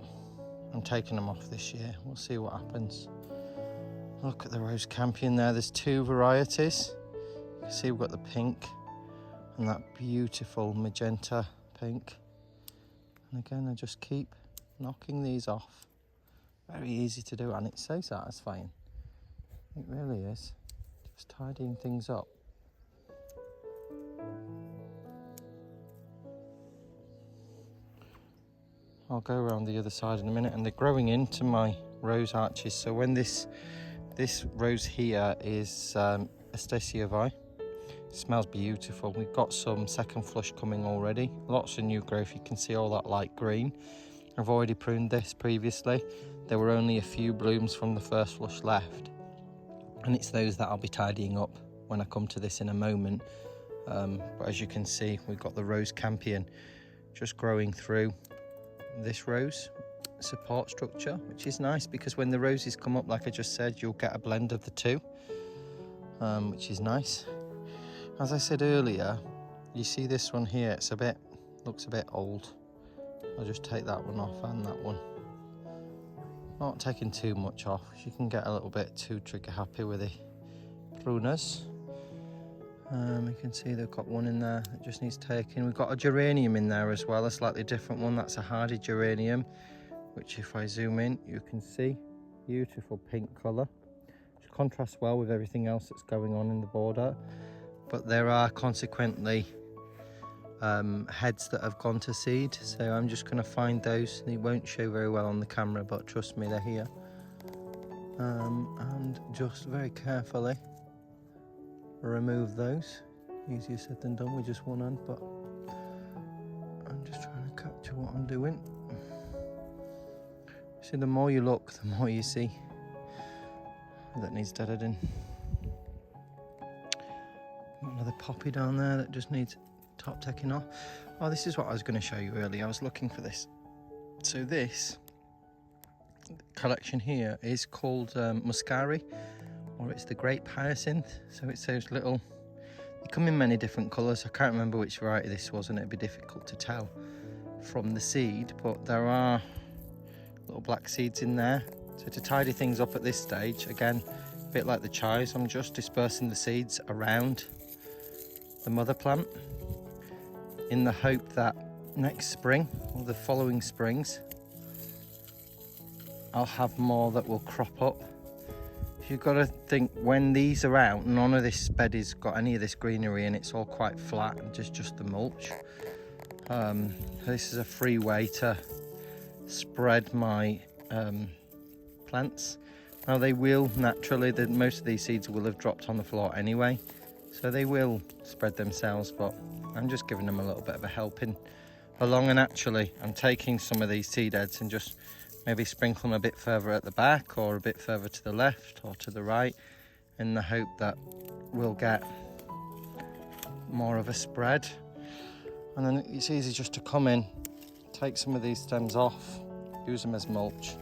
I'm taking them off this year. We'll see what happens. Look at the rose campion there. There's two varieties. You can see we've got the pink and that beautiful magenta pink. And again, I just keep knocking these off. Very easy to do, and it's so satisfying. It really is. Just tidying things up. I'll go around the other side in a minute, and they're growing into my rose arches. So when this rose here is Astacia Vi. Smells beautiful. We've got some second flush coming already. Lots of new growth. You can see all that light green. I've already pruned this previously. There were only a few blooms from the first flush left, and it's those that I'll be tidying up when I come to this in a moment. But as you can see, we've got the rose campion just growing through this rose support structure, which is nice because when the roses come up, like I just said, you'll get a blend of the two, which is nice. As I said earlier, you see this one here, it's looks a bit old. I'll just take that one off and that one. Not taking too much off, you can get a little bit too trigger happy with the pruners. You can see they've got one in there that just needs taking. We've got a geranium in there as well, a slightly different one. That's a hardy geranium, which if I zoom in, you can see beautiful pink colour, which contrasts well with everything else that's going on in the border. But there are consequently heads that have gone to seed, so I'm just going to find those. They won't show very well on the camera, but trust me, they're here. And just very carefully remove those. Easier said than done with just one hand, but I'm just trying to capture what I'm doing. See, the more you look, the more you see that needs deadheading. Another poppy down there that just needs top taking off. Oh, this is what I was going to show you earlier. I was looking for this. So this collection here is called Muscari, or it's the grape hyacinth. So it's those little, they come in many different colours. I can't remember which variety this was, and it'd be difficult to tell from the seed, but there are little black seeds in there. So to tidy things up at this stage, again, a bit like the chives, I'm just dispersing the seeds around the mother plant in the hope that next spring or the following springs I'll have more that will crop up. You've got to think, when these are out, none of this bed has got any of this greenery, and it's all quite flat and just the mulch. This is a free way to spread my plants. Now they will naturally, most of these seeds will have dropped on the floor anyway, so they will spread themselves, but I'm just giving them a little bit of a helping along. And actually I'm taking some of these seed heads and just maybe sprinkle them a bit further at the back or a bit further to the left or to the right, in the hope that we'll get more of a spread. And then it's easy just to come in, take some of these stems off, use them as mulch,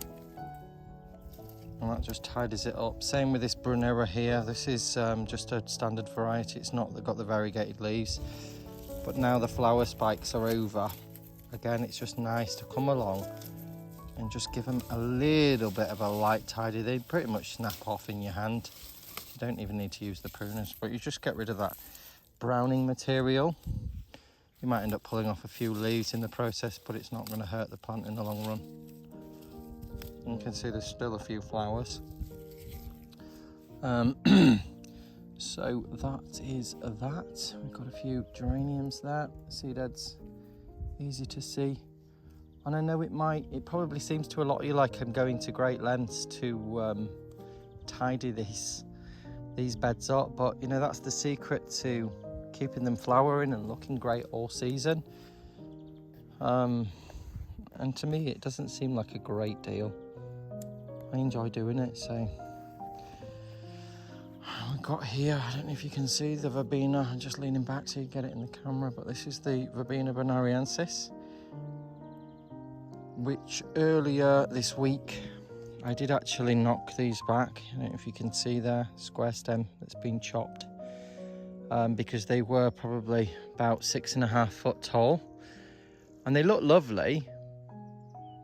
and that just tidies it up. Same with this Brunera here. This is just a standard variety. It's not got the variegated leaves, but now the flower spikes are over, again it's just nice to come along and just give them a little bit of a light tidy. They pretty much snap off in your hand. You don't even need to use the pruners, but you just get rid of that browning material. You might end up pulling off a few leaves in the process, but it's not going to hurt the plant in the long run. You can see there's still a few flowers. So that is that. We've got a few geraniums there, seed heads, easy to see. And I know it probably seems to a lot of you like I'm going to great lengths to tidy these beds up, but you know, that's the secret to keeping them flowering and looking great all season. And to me, it doesn't seem like a great deal. I enjoy doing it. So I got here, I don't know if you can see the verbena. I'm just leaning back so you get it in the camera, but this is the verbena bonariensis, which earlier this week I did actually knock these back. I don't know if you can see there, square stem that's been chopped, because they were probably about 6.5 foot tall, and they look lovely,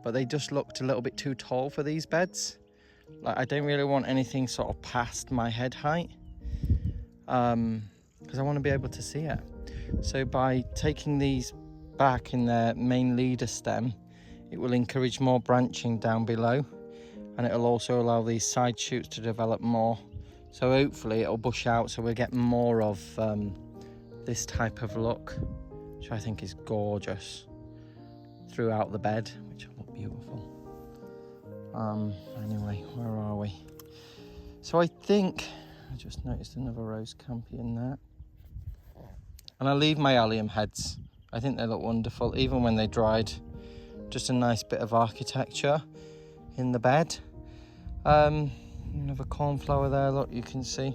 but they just looked a little bit too tall for these beds. Like, I don't really want anything sort of past my head height, because I want to be able to see it. So by taking these back in their main leader stem, it will encourage more branching down below, and it'll also allow these side shoots to develop more. So hopefully it'll bush out, so we'll get more of this type of look, which I think is gorgeous throughout the bed, which will look beautiful. Anyway, where are we? So I think I just noticed another rose campion there, and I leave my allium heads. I think they look wonderful even when they dried. Just a nice bit of architecture in the bed. Another cornflower there, look, you can see,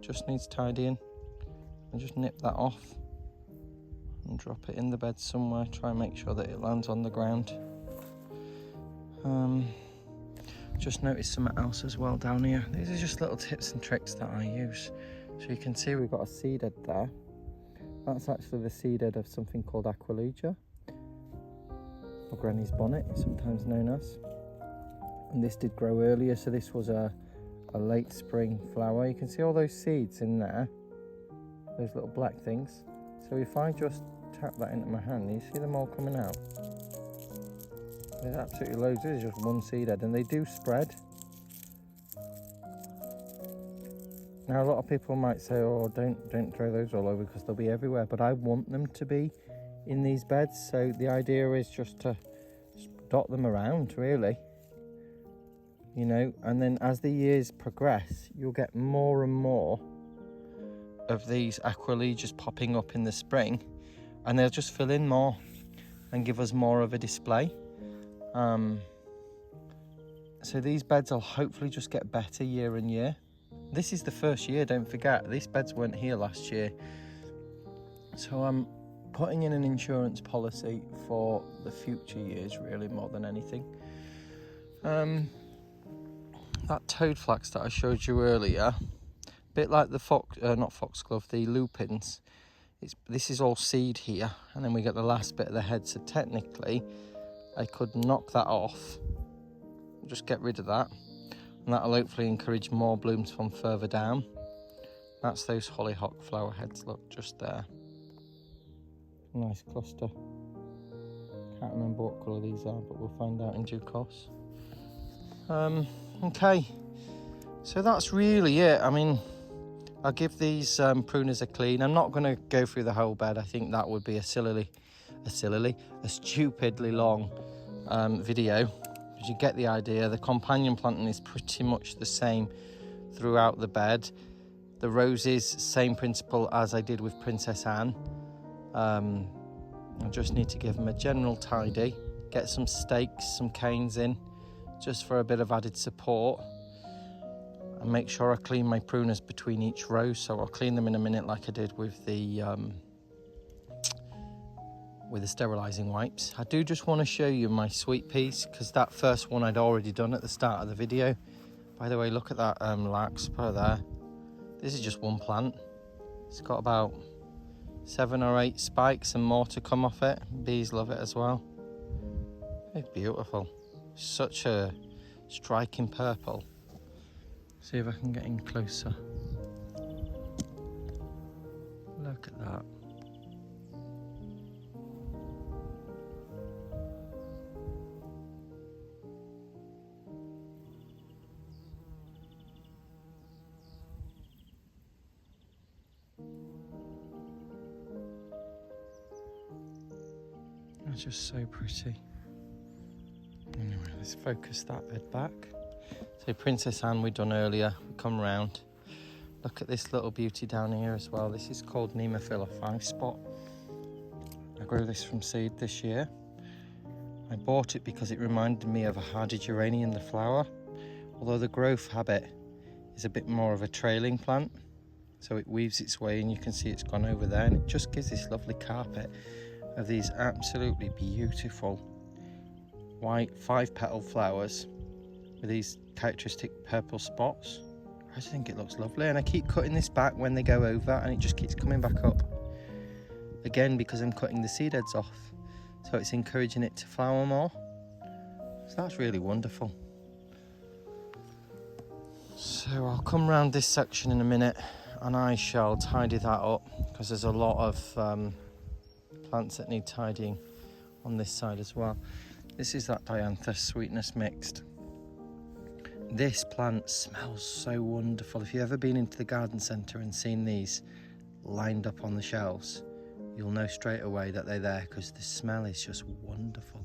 just needs tidying. And just nip that off and drop it in the bed somewhere. Try and make sure that it lands on the ground. Just noticed something else as well down here. These are just little tips and tricks that I use. So you can see we've got a seed head there. That's actually the seed head of something called Aquilegia, or Granny's bonnet, it's sometimes known as. And this did grow earlier, so this was a late spring flower. You can see all those seeds in there, those little black things. So if I just tap that into my hand, you see them all coming out. There's absolutely loads. This is just one seed head, and they do spread. Now a lot of people might say, oh, don't throw those all over because they'll be everywhere, but I want them to be in these beds. So the idea is just to dot them around, really, you know, and then as the years progress, you'll get more and more of these Aquilegias popping up in the spring, and they'll just fill in more and give us more of a display. So these beds will hopefully just get better year on year. This is the first year, don't forget. These beds weren't here last year. So I'm putting in an insurance policy for the future years, really, more than anything. That toadflax that I showed you earlier, a bit like the not foxglove, the lupins. This is all seed here, and then we get the last bit of the head. So technically, I could knock that off, just get rid of that, and that'll hopefully encourage more blooms from further down. That's those hollyhock flower heads, look, just there. Nice cluster. Can't remember what colour these are, but we'll find out in due course. Okay, so that's really it. I mean, I'll give these pruners a clean. I'm not going to go through the whole bed. I think that would be a stupidly long video. But you get the idea. The companion planting is pretty much the same throughout the bed. The roses, same principle as I did with Princess Anne. I just need to give them a general tidy, get some stakes, some canes in, just for a bit of added support, and make sure I clean my pruners between each row. So I'll clean them in a minute, like I did with the sterilising wipes. I do just want to show you my sweet peas, because that first one I'd already done at the start of the video. By the way, look at that larkspur there. This is just one plant. It's got about 7 or 8 spikes and more to come off it. Bees love it as well. It's beautiful. Such a striking purple. See if I can get in closer. Look at that. That's just so pretty. Anyway, let's focus that bed back. So Princess Anne we done earlier, we come round. Look at this little beauty down here as well. This is called Nemophila 5-spot. I grew this from seed this year. I bought it because it reminded me of a hardy geranium, the flower. Although the growth habit is a bit more of a trailing plant. So it weaves its way, and you can see it's gone over there, and it just gives this lovely carpet of these absolutely beautiful white 5-petal flowers with these characteristic purple spots. I just think it looks lovely, and I keep cutting this back when they go over, and it just keeps coming back up again because I'm cutting the seed heads off, so it's encouraging it to flower more. So that's really wonderful. So I'll come round this section in a minute, and I shall tidy that up, because there's a lot of plants that need tidying on this side as well. This is that Dianthus Sweetness Mixed. This plant smells so wonderful. If you've ever been into the garden centre and seen these lined up on the shelves, you'll know straight away that they're there, because the smell is just wonderful.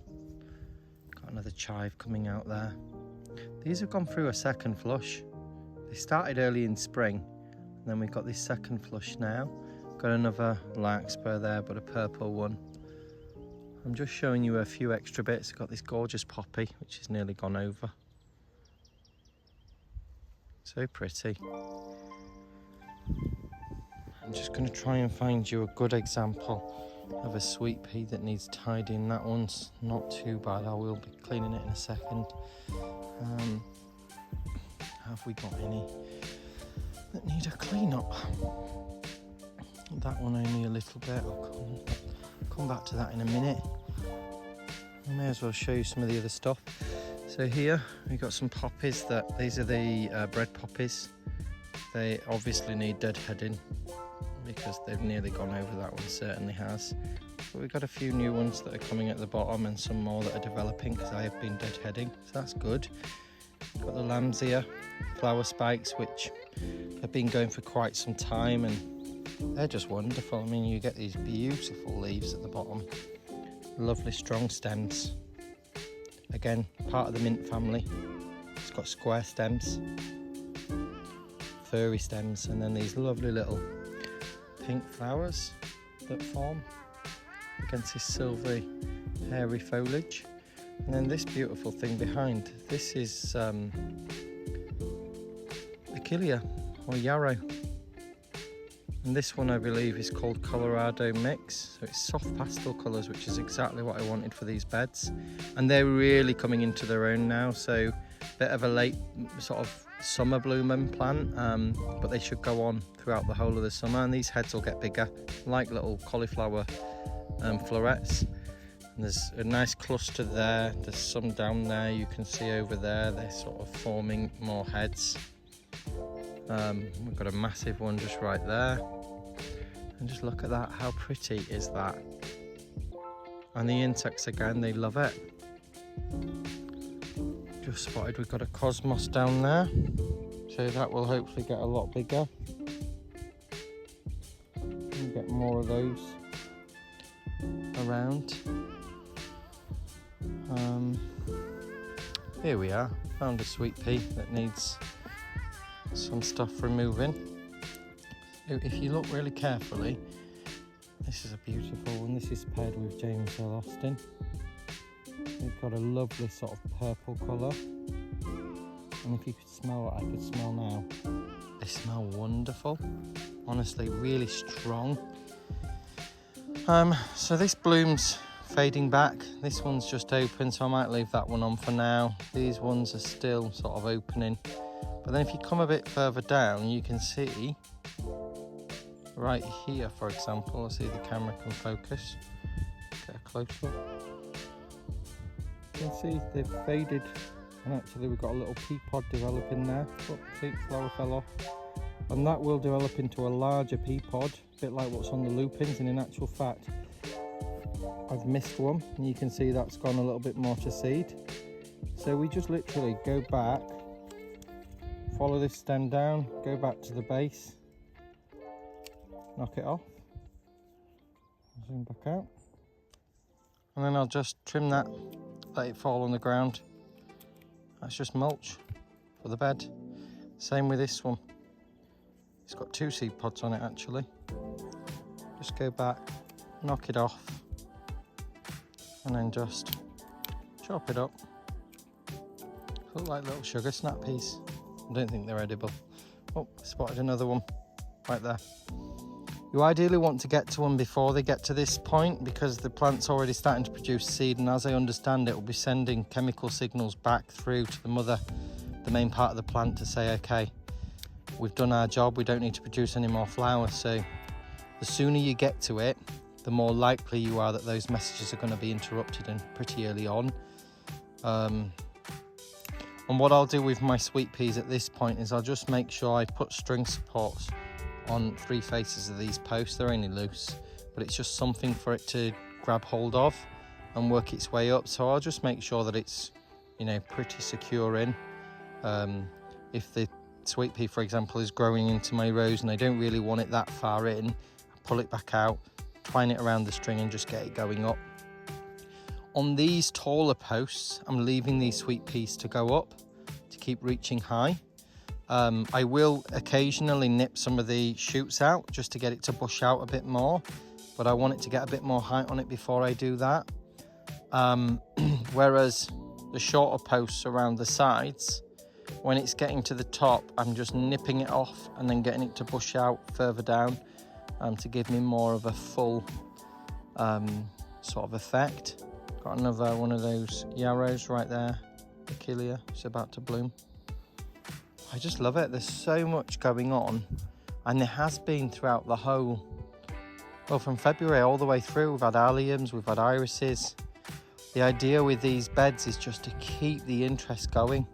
Got another chive coming out there. These have gone through a second flush. They started early in spring, and then we've got this second flush now. Got another larkspur there, but a purple one. I'm just showing you a few extra bits. Got this gorgeous poppy, which is nearly gone over. So pretty. I'm just going to try and find you a good example of a sweet pea that needs tidying. That one's not too bad. I will be cleaning it in a second. Have we got any that need a clean up? That one only a little bit. I'll come back to that in a minute. I may as well show you some of the other stuff. So here we've got some poppies. These are the bread poppies. They obviously need deadheading because they've nearly gone over. That one certainly has. But we've got a few new ones that are coming at the bottom, and some more that are developing because I have been deadheading, so that's good. Got the lambsia flower spikes, which have been going for quite some time, and they're just wonderful. I mean, you get these beautiful leaves at the bottom, lovely strong stems. Again, part of the mint family. It's got square stems, furry stems, and then these lovely little pink flowers that form against this silvery hairy foliage. And then this beautiful thing behind, this is Achillea or yarrow. And this one I believe is called Colorado Mix. So it's soft pastel colours, which is exactly what I wanted for these beds. And they're really coming into their own now. So a bit of a late sort of summer blooming plant, but they should go on throughout the whole of the summer. And these heads will get bigger, like little cauliflower florets. And there's a nice cluster there. There's some down there you can see over there. They're sort of forming more heads. We've got a massive one just right there, and just look at that, how pretty is that? And the insects again, they love it. Just spotted we've got a cosmos down there, so that will hopefully get a lot bigger and get more of those around. Here we are, found a sweet pea that needs some stuff removing. If you look really carefully, this is a beautiful one. This is paired with James L. Austin. They've got a lovely sort of purple colour, and if you could smell what I could smell now, they smell wonderful, honestly, really strong. So this bloom's fading back. This one's just open, so I might leave that one on for now. These ones are still sort of opening. But then if you come a bit further down, you can see right here, for example, I'll see the camera can focus. Get a close look. You can see they've faded, and actually we've got a little pea pod developing there. Look, see, flower fell off. And that will develop into a larger pea pod, a bit like what's on the lupins, and in actual fact, I've missed one, and you can see that's gone a little bit more to seed. So we just literally go back, follow this stem down, go back to the base, knock it off, zoom back out, and then I'll just trim that, let it fall on the ground. That's just mulch for the bed. Same with this one. It's got 2 seed pods on it actually. Just go back, knock it off, and then just chop it up. Look like little sugar snap peas. I don't think they're edible. Oh, spotted another one right there. You ideally want to get to them before they get to this point, because the plant's already starting to produce seed, and as I understand it, will be sending chemical signals back through to the mother, the main part of the plant, to say, okay, we've done our job, we don't need to produce any more flowers. So the sooner you get to it, the more likely you are that those messages are going to be interrupted, and pretty early on. And what I'll do with my sweet peas at this point is I'll just make sure I put string supports on 3 faces of these posts. They're only loose, but it's just something for it to grab hold of and work its way up. So I'll just make sure that it's, you know, pretty secure in. If the sweet pea, for example, is growing into my rows and I don't really want it that far in, I pull it back out, twine it around the string and just get it going up. On these taller posts, I'm leaving these sweet peas to go up, to keep reaching high. I will occasionally nip some of the shoots out just to get it to bush out a bit more, but I want it to get a bit more height on it before I do that. Whereas the shorter posts around the sides, when it's getting to the top, I'm just nipping it off and then getting it to bush out further down to give me more of a full sort of effect. Got another one of those yarrows right there, Achillea, it's about to bloom. I just love it. There's so much going on, and there has been throughout the whole, well, from February all the way through. We've had alliums, we've had irises. The idea with these beds is just to keep the interest going.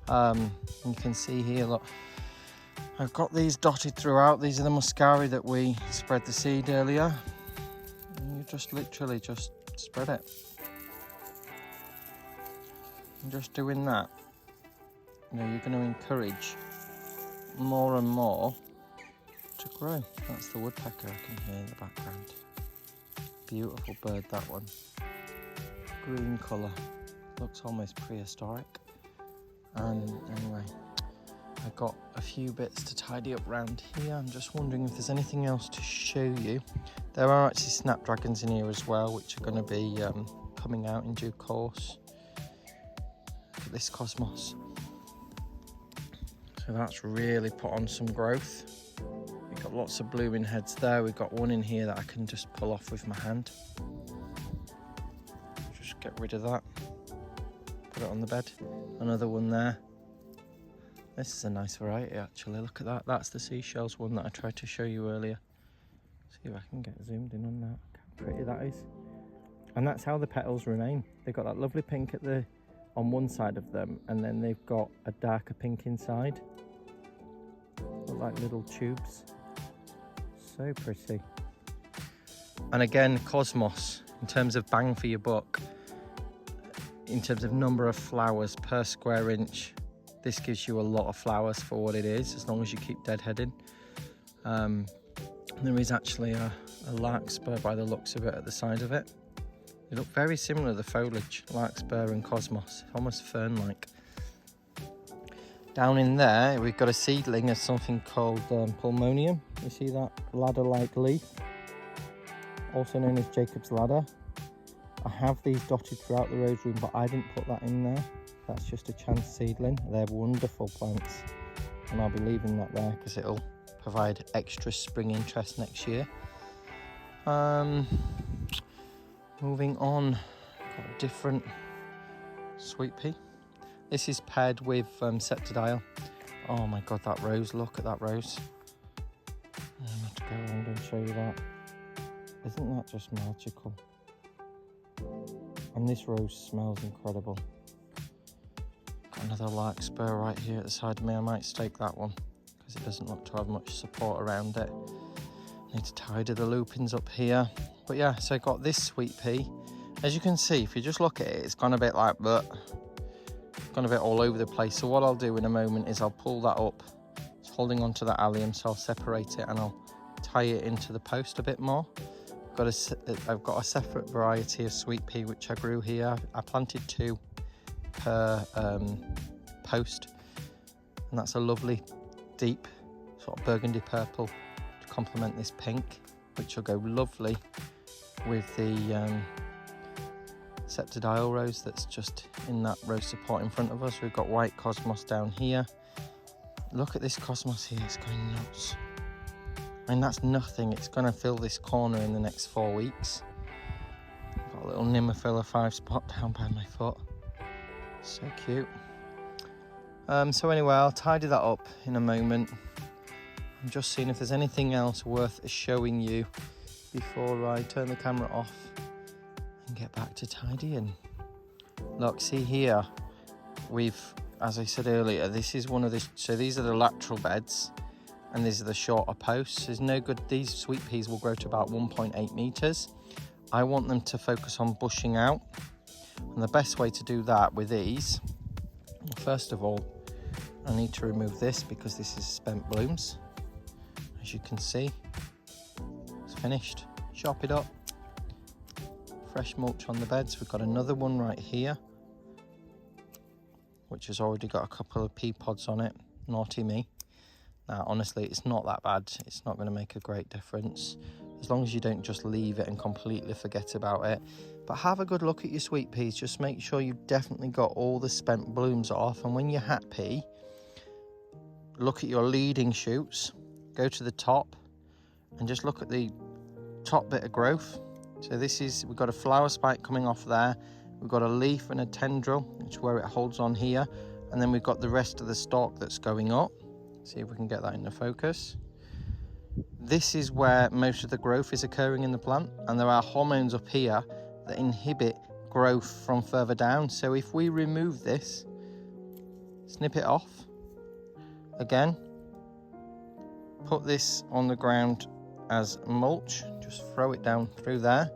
You can see here, look, I've got these dotted throughout. These are the muscari that we spread the seed earlier. And you just literally just spread it. And just doing that, you know, you're going to encourage more and more to grow. That's the woodpecker I can hear in the background. Beautiful bird, that one. Green colour, looks almost prehistoric. And anyway, I've got a few bits to tidy up around here. I'm just wondering if there's anything else to show you. There are actually snapdragons in here as well, which are going to be coming out in due course. this cosmos. So that's really put on some growth. We've got lots of blooming heads there. We've got one in here that I can just pull off with my hand. Just get rid of that. Put it on the bed. Another one there. This is a nice variety actually. Look at that. That's the seashells one that I tried to show you earlier. See if I can get zoomed in on that. Look how pretty that is. And that's how the petals remain. They've got that lovely pink on one side of them, and then they've got a darker pink inside. Look like little tubes. So pretty. And again, cosmos, in terms of bang for your buck, in terms of number of flowers per square inch, this gives you a lot of flowers for what it is, as long as you keep deadheading. There is actually a larkspur by the looks of it at the side of it. They look very similar, the foliage, larkspur and cosmos, almost fern-like. Down in there, we've got a seedling of something called pulmonium. You see that ladder-like leaf? Also known as Jacob's ladder. I have these dotted throughout the rose room, but I didn't put that in there. That's just a chance seedling. They're wonderful plants. And I'll be leaving that there because it'll provide extra spring interest next year. Moving on, got a different sweet pea. This is paired with septidile. Oh my god, that rose, look at that rose. I'm going to have to go around and show you that. Isn't that just magical? And this rose smells incredible. Got another larkspur right here at the side of me. I might stake that one because it doesn't look to have much support around it. Need to tidy the loopings up here. But yeah, so I got this sweet pea. As you can see, if you just look at it, it's gone a bit like that. Gone a bit all over the place. So what I'll do in a moment is I'll pull that up. It's holding onto that allium, so I'll separate it and I'll tie it into the post a bit more. I've got a separate variety of sweet pea which I grew here. I planted 2 per post, and that's a lovely deep sort of burgundy purple to complement this pink, which will go lovely with the septidile rose that's just in that rose support in front of us. We've got white cosmos down here. Look at this cosmos here, it's going nuts. I mean, that's nothing, it's going to fill this corner in the next 4 weeks. Got a little Nemophila 5 spot down by my foot. So cute. So anyway, I'll tidy that up in a moment. I'm just seeing if there's anything else worth showing you before I turn the camera off and get back to tidying. Look, see here, as I said earlier, this is one of the, so these are the lateral beds and these are the shorter posts. There's no good, these sweet peas will grow to about 1.8 meters. I want them to focus on bushing out. And the best way to do that with these, first of all, I need to remove this because this is spent blooms. As you can see, it's finished. Chop it up. Fresh mulch on the beds. We've got another one right here, which has already got a couple of pea pods on it. Naughty me. Now, honestly, it's not that bad. It's not going to make a great difference, as long as you don't just leave it and completely forget about it. But have a good look at your sweet peas. Just make sure you've definitely got all the spent blooms off. And when you're happy, look at your leading shoots. Go to the top and just look at the top bit of growth. So this is, we've got a flower spike coming off there. We've got a leaf and a tendril, which is where it holds on here. And then we've got the rest of the stalk that's going up. See if we can get that into focus. This is where most of the growth is occurring in the plant, and there are hormones up here that inhibit growth from further down. So if we remove this, snip it off, again, put this on the ground as mulch, just throw it down through there.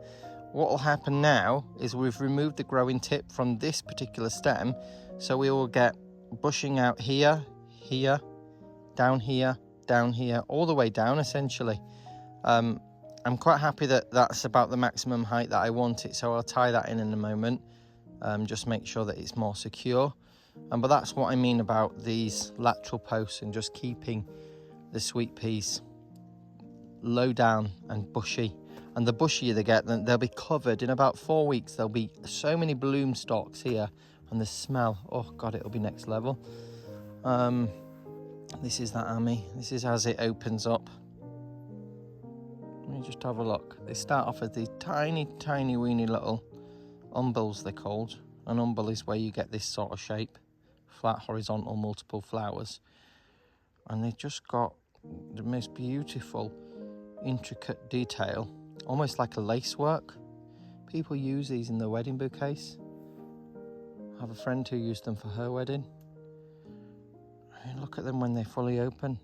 What will happen now is we've removed the growing tip from this particular stem, so we will get bushing out here, here, down here, all the way down essentially. I'm quite happy that that's about the maximum height that I want it, so I'll tie that in a moment. Just make sure that it's more secure. But that's what I mean about these lateral posts and just keeping the sweet peas low down and bushy. And the bushier they get, then they'll be covered in about 4 weeks. There'll be so many bloom stalks here And the smell, oh God, it'll be next level. This is that Ami. This is as it opens up. Let me just have a look. They start off as these tiny, tiny, weeny little umbels, they're called. An umbel is where you get this sort of shape. Flat, horizontal, multiple flowers. And they've just got the most beautiful, intricate detail, almost like a lace work. People use these in their wedding bouquets. I have a friend who used them for her wedding. I mean, look at them when they're fully open.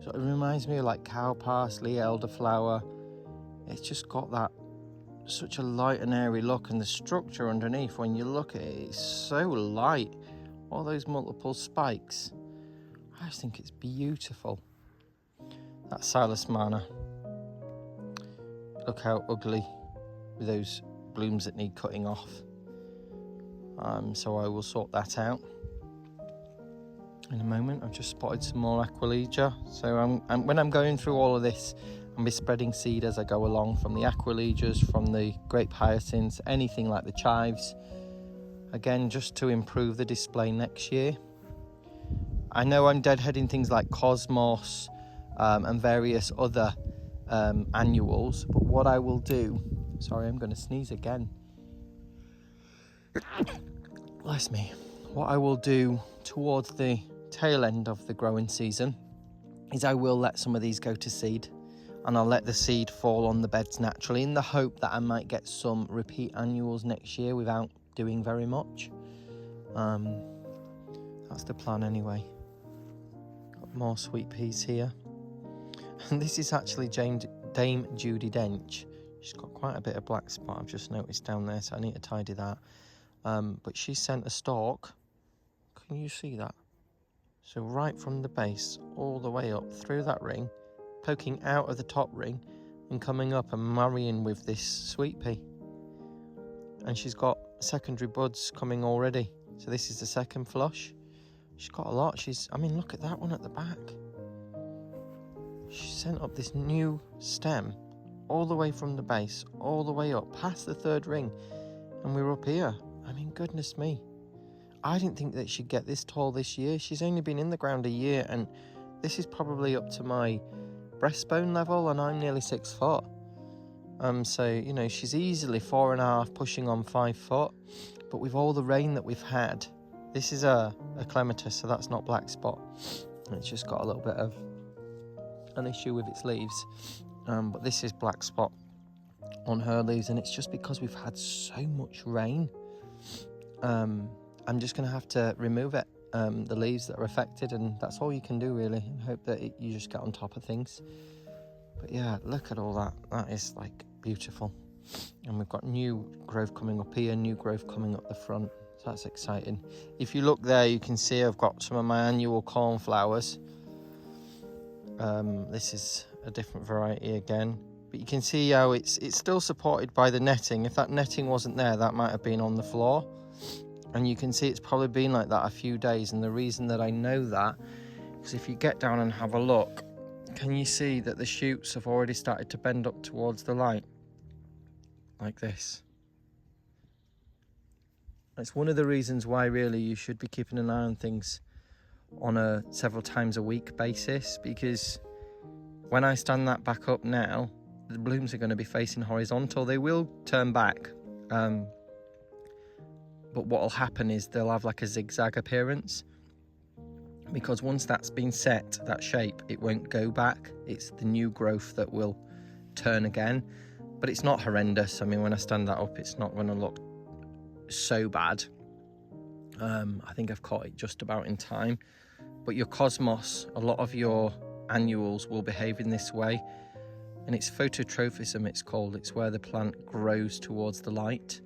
So it reminds me of like cow parsley, elderflower. It's just got that such a light and airy look, and the structure underneath, when you look at it, it's so light. All those multiple spikes. I just think it's beautiful. That's Silas Mana. Look how ugly with those blooms that need cutting off. So I will sort that out in a moment. I've just spotted some more Aquilegia. So when I'm going through all of this, I'll be spreading seed as I go along, from the Aquilegias, from the grape hyacinths, anything like the chives. Again, just to improve the display next year. I know I'm deadheading things like Cosmos and various other annuals, but what I will do, sorry, I'm going to sneeze again. Bless me. What I will do towards the tail end of the growing season is I will let some of these go to seed, and I'll let the seed fall on the beds naturally, in the hope that I might get some repeat annuals next year without doing very much. That's the plan anyway. Got more sweet peas here. And this is actually Dame Judi Dench. She's got quite a bit of black spot, I've just noticed down there, so I need to tidy that. But she sent a stalk. Can you see that? So right from the base all the way up through that ring, poking out of the top ring and coming up and marrying with this sweet pea. And she's got secondary buds coming already. So this is the second flush. She's got a lot. I mean, look at that one at the back. She sent up this new stem all the way from the base, all the way up past the third ring, and we're up here. I mean, goodness me. I didn't think that she'd get this tall this year. She's only been in the ground a year, and this is probably up to my breastbone level, and I'm nearly 6 foot. So, you know, she's easily 4.5, pushing on 5 foot. But with all the rain that we've had, this is a clematis, so that's not black spot. It's just got a little bit of an issue with its leaves. But this is black spot on her leaves, and it's just because we've had so much rain. I'm just going to have to remove it, the leaves that are affected, and that's all you can do really, and hope that you just get on top of things. But yeah, look at all that. That is like beautiful. And we've got new growth coming up here, new growth coming up the front. So that's exciting. If you look there, you can see I've got some of my annual cornflowers. This is a different variety again. But you can see how it's still supported by the netting. If that netting wasn't there, that might have been on the floor. And you can see it's probably been like that a few days. And the reason that I know that is if you get down and have a look, can you see that the shoots have already started to bend up towards the light? Like this. It's one of the reasons why really you should be keeping an eye on things on a several times a week basis, because when I stand that back up now, the blooms are going to be facing horizontal. They will turn back, but what will happen is they'll have like a zigzag appearance, because once that's been set, that shape, it won't go back. It's the new growth that will turn again. But it's not horrendous. I mean, when I stand that up, it's not going to look so bad. I think I've caught it just about in time. But your Cosmos, a lot of your annuals will behave in this way. And it's phototrophism, it's called. It's where the plant grows towards the light.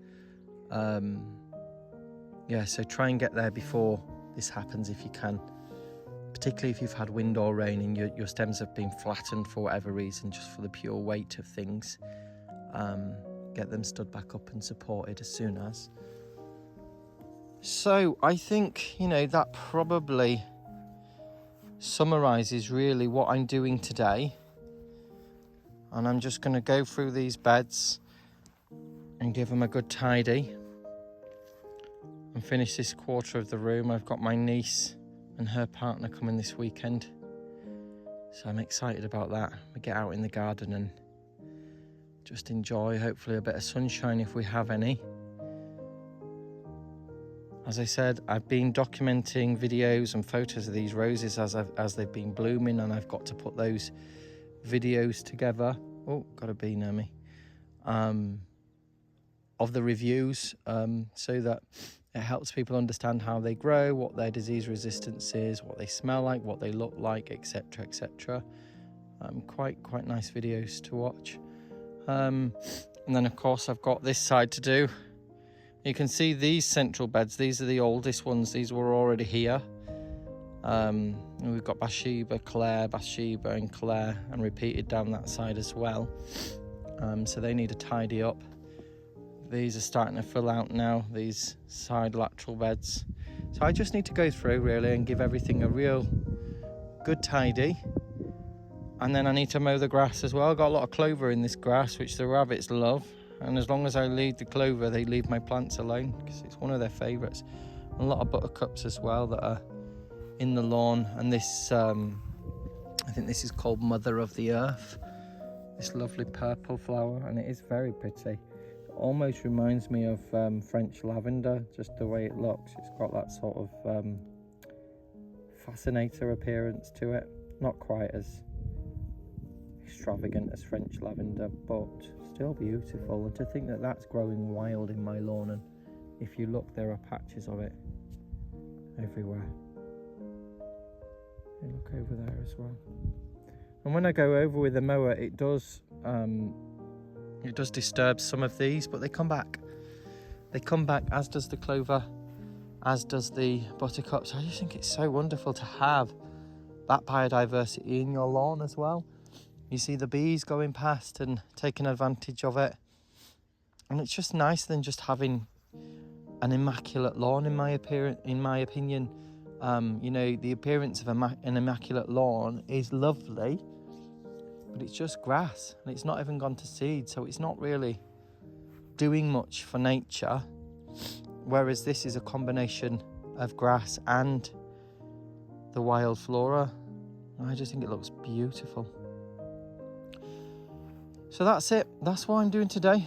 Yeah, so try and get there before this happens if you can. Particularly if you've had wind or rain and your stems have been flattened for whatever reason, just for the pure weight of things. Get them stood back up and supported as soon as. So I think, you know, that probably summarises really what I'm doing today. And I'm just going to go through these beds and give them a good tidy and finish this quarter of the room. I've got my niece and her partner coming this weekend, so I'm excited about that. We get out in the garden and just enjoy, hopefully a bit of sunshine if we have any. As I said, I've been documenting videos and photos of these roses as they've been blooming, and I've got to put those videos together. Oh, got a bee near me. Of the reviews, so that it helps people understand how they grow, what their disease resistance is, what they smell like, what they look like, etc., etc. Quite nice videos to watch. And then of course I've got this side to do. You can see these central beds. These are the oldest ones. These were already here. And we've got Bathsheba, Claire, Bathsheba and Claire, and repeated down that side as well. So they need a tidy up. These are starting to fill out now, these side lateral beds. So I just need to go through really and give everything a real good tidy. And then I need to mow the grass as well. I've got a lot of clover in this grass, which the rabbits love. And as long as I leave the clover, they leave my plants alone because it's one of their favourites. And a lot of buttercups as well that are in the lawn. And this, I think this is called Mother of the Earth. This lovely purple flower, and it is very pretty. It almost reminds me of French lavender, just the way it looks. It's got that sort of fascinator appearance to it. Not quite as extravagant as French lavender, but still beautiful. And to think that that's growing wild in my lawn, and if you look, there are patches of it everywhere. And look over there as well. And when I go over with the mower, it does disturb some of these, but they come back. They come back, as does the clover, as does the buttercups. I just think it's so wonderful to have that biodiversity in your lawn as well. You see the bees going past and taking advantage of it. And it's just nicer than just having an immaculate lawn, in my opinion. You know, the appearance of an immaculate lawn is lovely, but it's just grass and it's not even gone to seed, so it's not really doing much for nature. Whereas this is a combination of grass and the wild flora. I just think it looks beautiful. So that's it. That's what I'm doing today.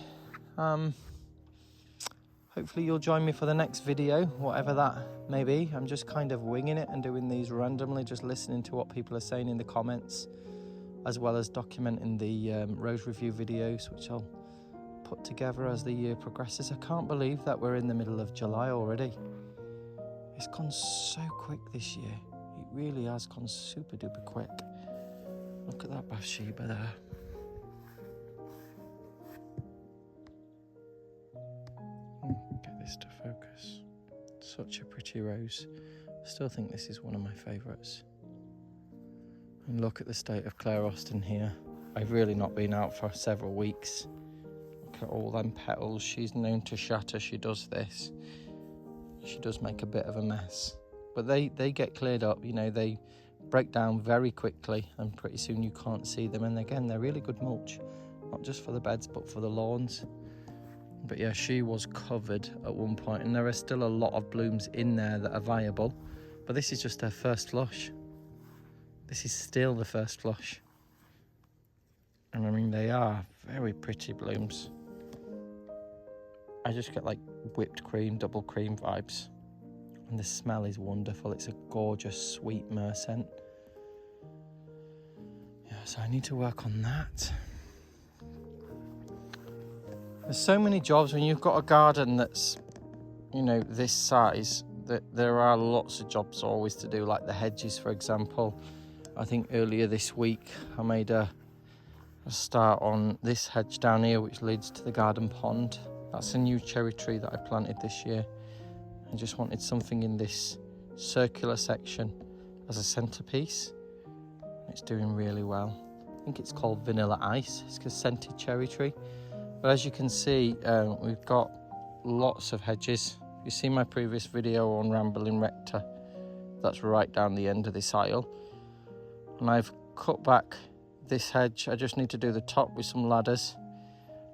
Hopefully you'll join me for the next video, whatever that may be. I'm just kind of winging it and doing these randomly, just listening to what people are saying in the comments, as well as documenting the rose review videos, which I'll put together as the year progresses. I can't believe that we're in the middle of July already. It's gone so quick this year. It really has gone super duper quick. Look at that Bathsheba there. Get this to focus. Such a pretty rose. I still think this is one of my favourites. And look at the state of Claire Austin here. I've really not been out for several weeks. Look at all them petals. She's known to shatter. She does this. She does make a bit of a mess. But they get cleared up, you know, they break down very quickly and pretty soon you can't see them. And again, they're really good mulch, not just for the beds, but for the lawns. But yeah, she was covered at one point, and there are still a lot of blooms in there that are viable. But this is just her first flush. This is still the first flush. And I mean, they are very pretty blooms. I just get like whipped cream, double cream vibes. And the smell is wonderful. It's a gorgeous, sweet myrrh scent. Yeah, so I need to work on that. There's so many jobs when you've got a garden that's, you know, this size, that there are lots of jobs always to do, like the hedges, for example. I think earlier this week I made a start on this hedge down here, which leads to the garden pond. That's a new cherry tree that I planted this year. I just wanted something in this circular section as a centerpiece. It's doing really well. I think it's called Vanilla Ice. It's a scented cherry tree. But as you can see, we've got lots of hedges. If you see my previous video on Rambling Rector, that's right down the end of this aisle. And I've cut back this hedge. I just need to do the top with some ladders.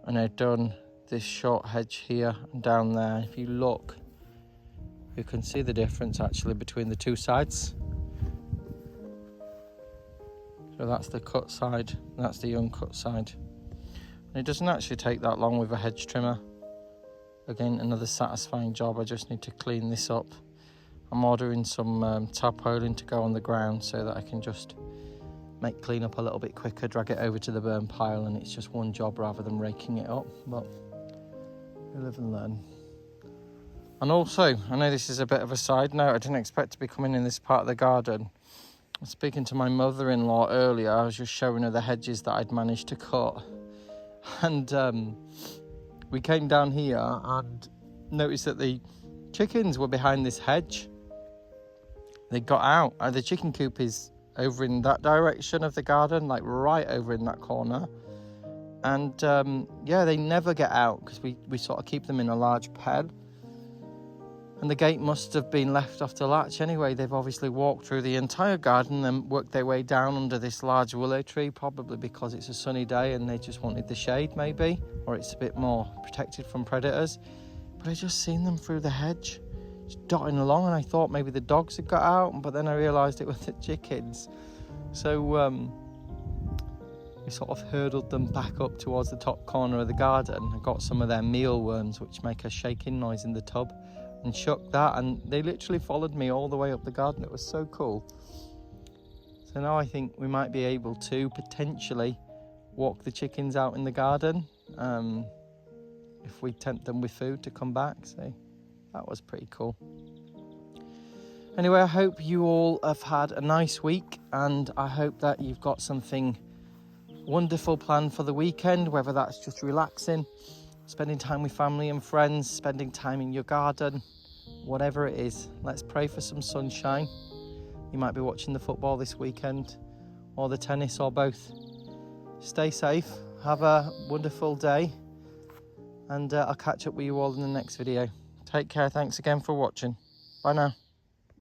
And I've done this short hedge here and down there. If you look, You can see the difference actually between the two sides. So that's the cut side, that's the uncut side. And it doesn't actually take that long with a hedge trimmer. Again, another satisfying job. I just need to clean this up. I'm ordering some tarpaulin to go on the ground so that I can just make clean up a little bit quicker, drag it over to the burn pile, and it's just one job rather than raking it up. But we live and learn. And also, I know this is a bit of a side note, I didn't expect to be coming in this part of the garden. I was speaking to my mother-in-law earlier. I was just showing her the hedges that I'd managed to cut. And we came down here and noticed that the chickens were behind this hedge. They got out. The chicken coop is over in that direction of the garden, like right over in that corner. And yeah, they never get out because we sort of keep them in a large pen. And the gate must have been left off the latch anyway. They've obviously walked through the entire garden and worked their way down under this large willow tree, probably because it's a sunny day and they just wanted the shade maybe, or it's a bit more protected from predators. But I just seen them through the hedge, just dotting along, and I thought maybe the dogs had got out, but then I realised it was the chickens. So we sort of hurdled them back up towards the top corner of the garden. I got some of their mealworms, which make a shaking noise in the tub, and shook that, and they literally followed me all the way up the garden. It was so cool. So now I think we might be able to potentially walk the chickens out in the garden if we tempt them with food to come back. So that was pretty cool. Anyway, I hope you all have had a nice week, and I hope that you've got something wonderful planned for the weekend, whether that's just relaxing, spending time with family and friends, spending time in your garden, whatever it is. Let's pray for some sunshine. You might be watching the football this weekend, or the tennis, or both. Stay safe, have a wonderful day, and I'll catch up with you all in the next video. Take care, thanks again for watching. Bye now.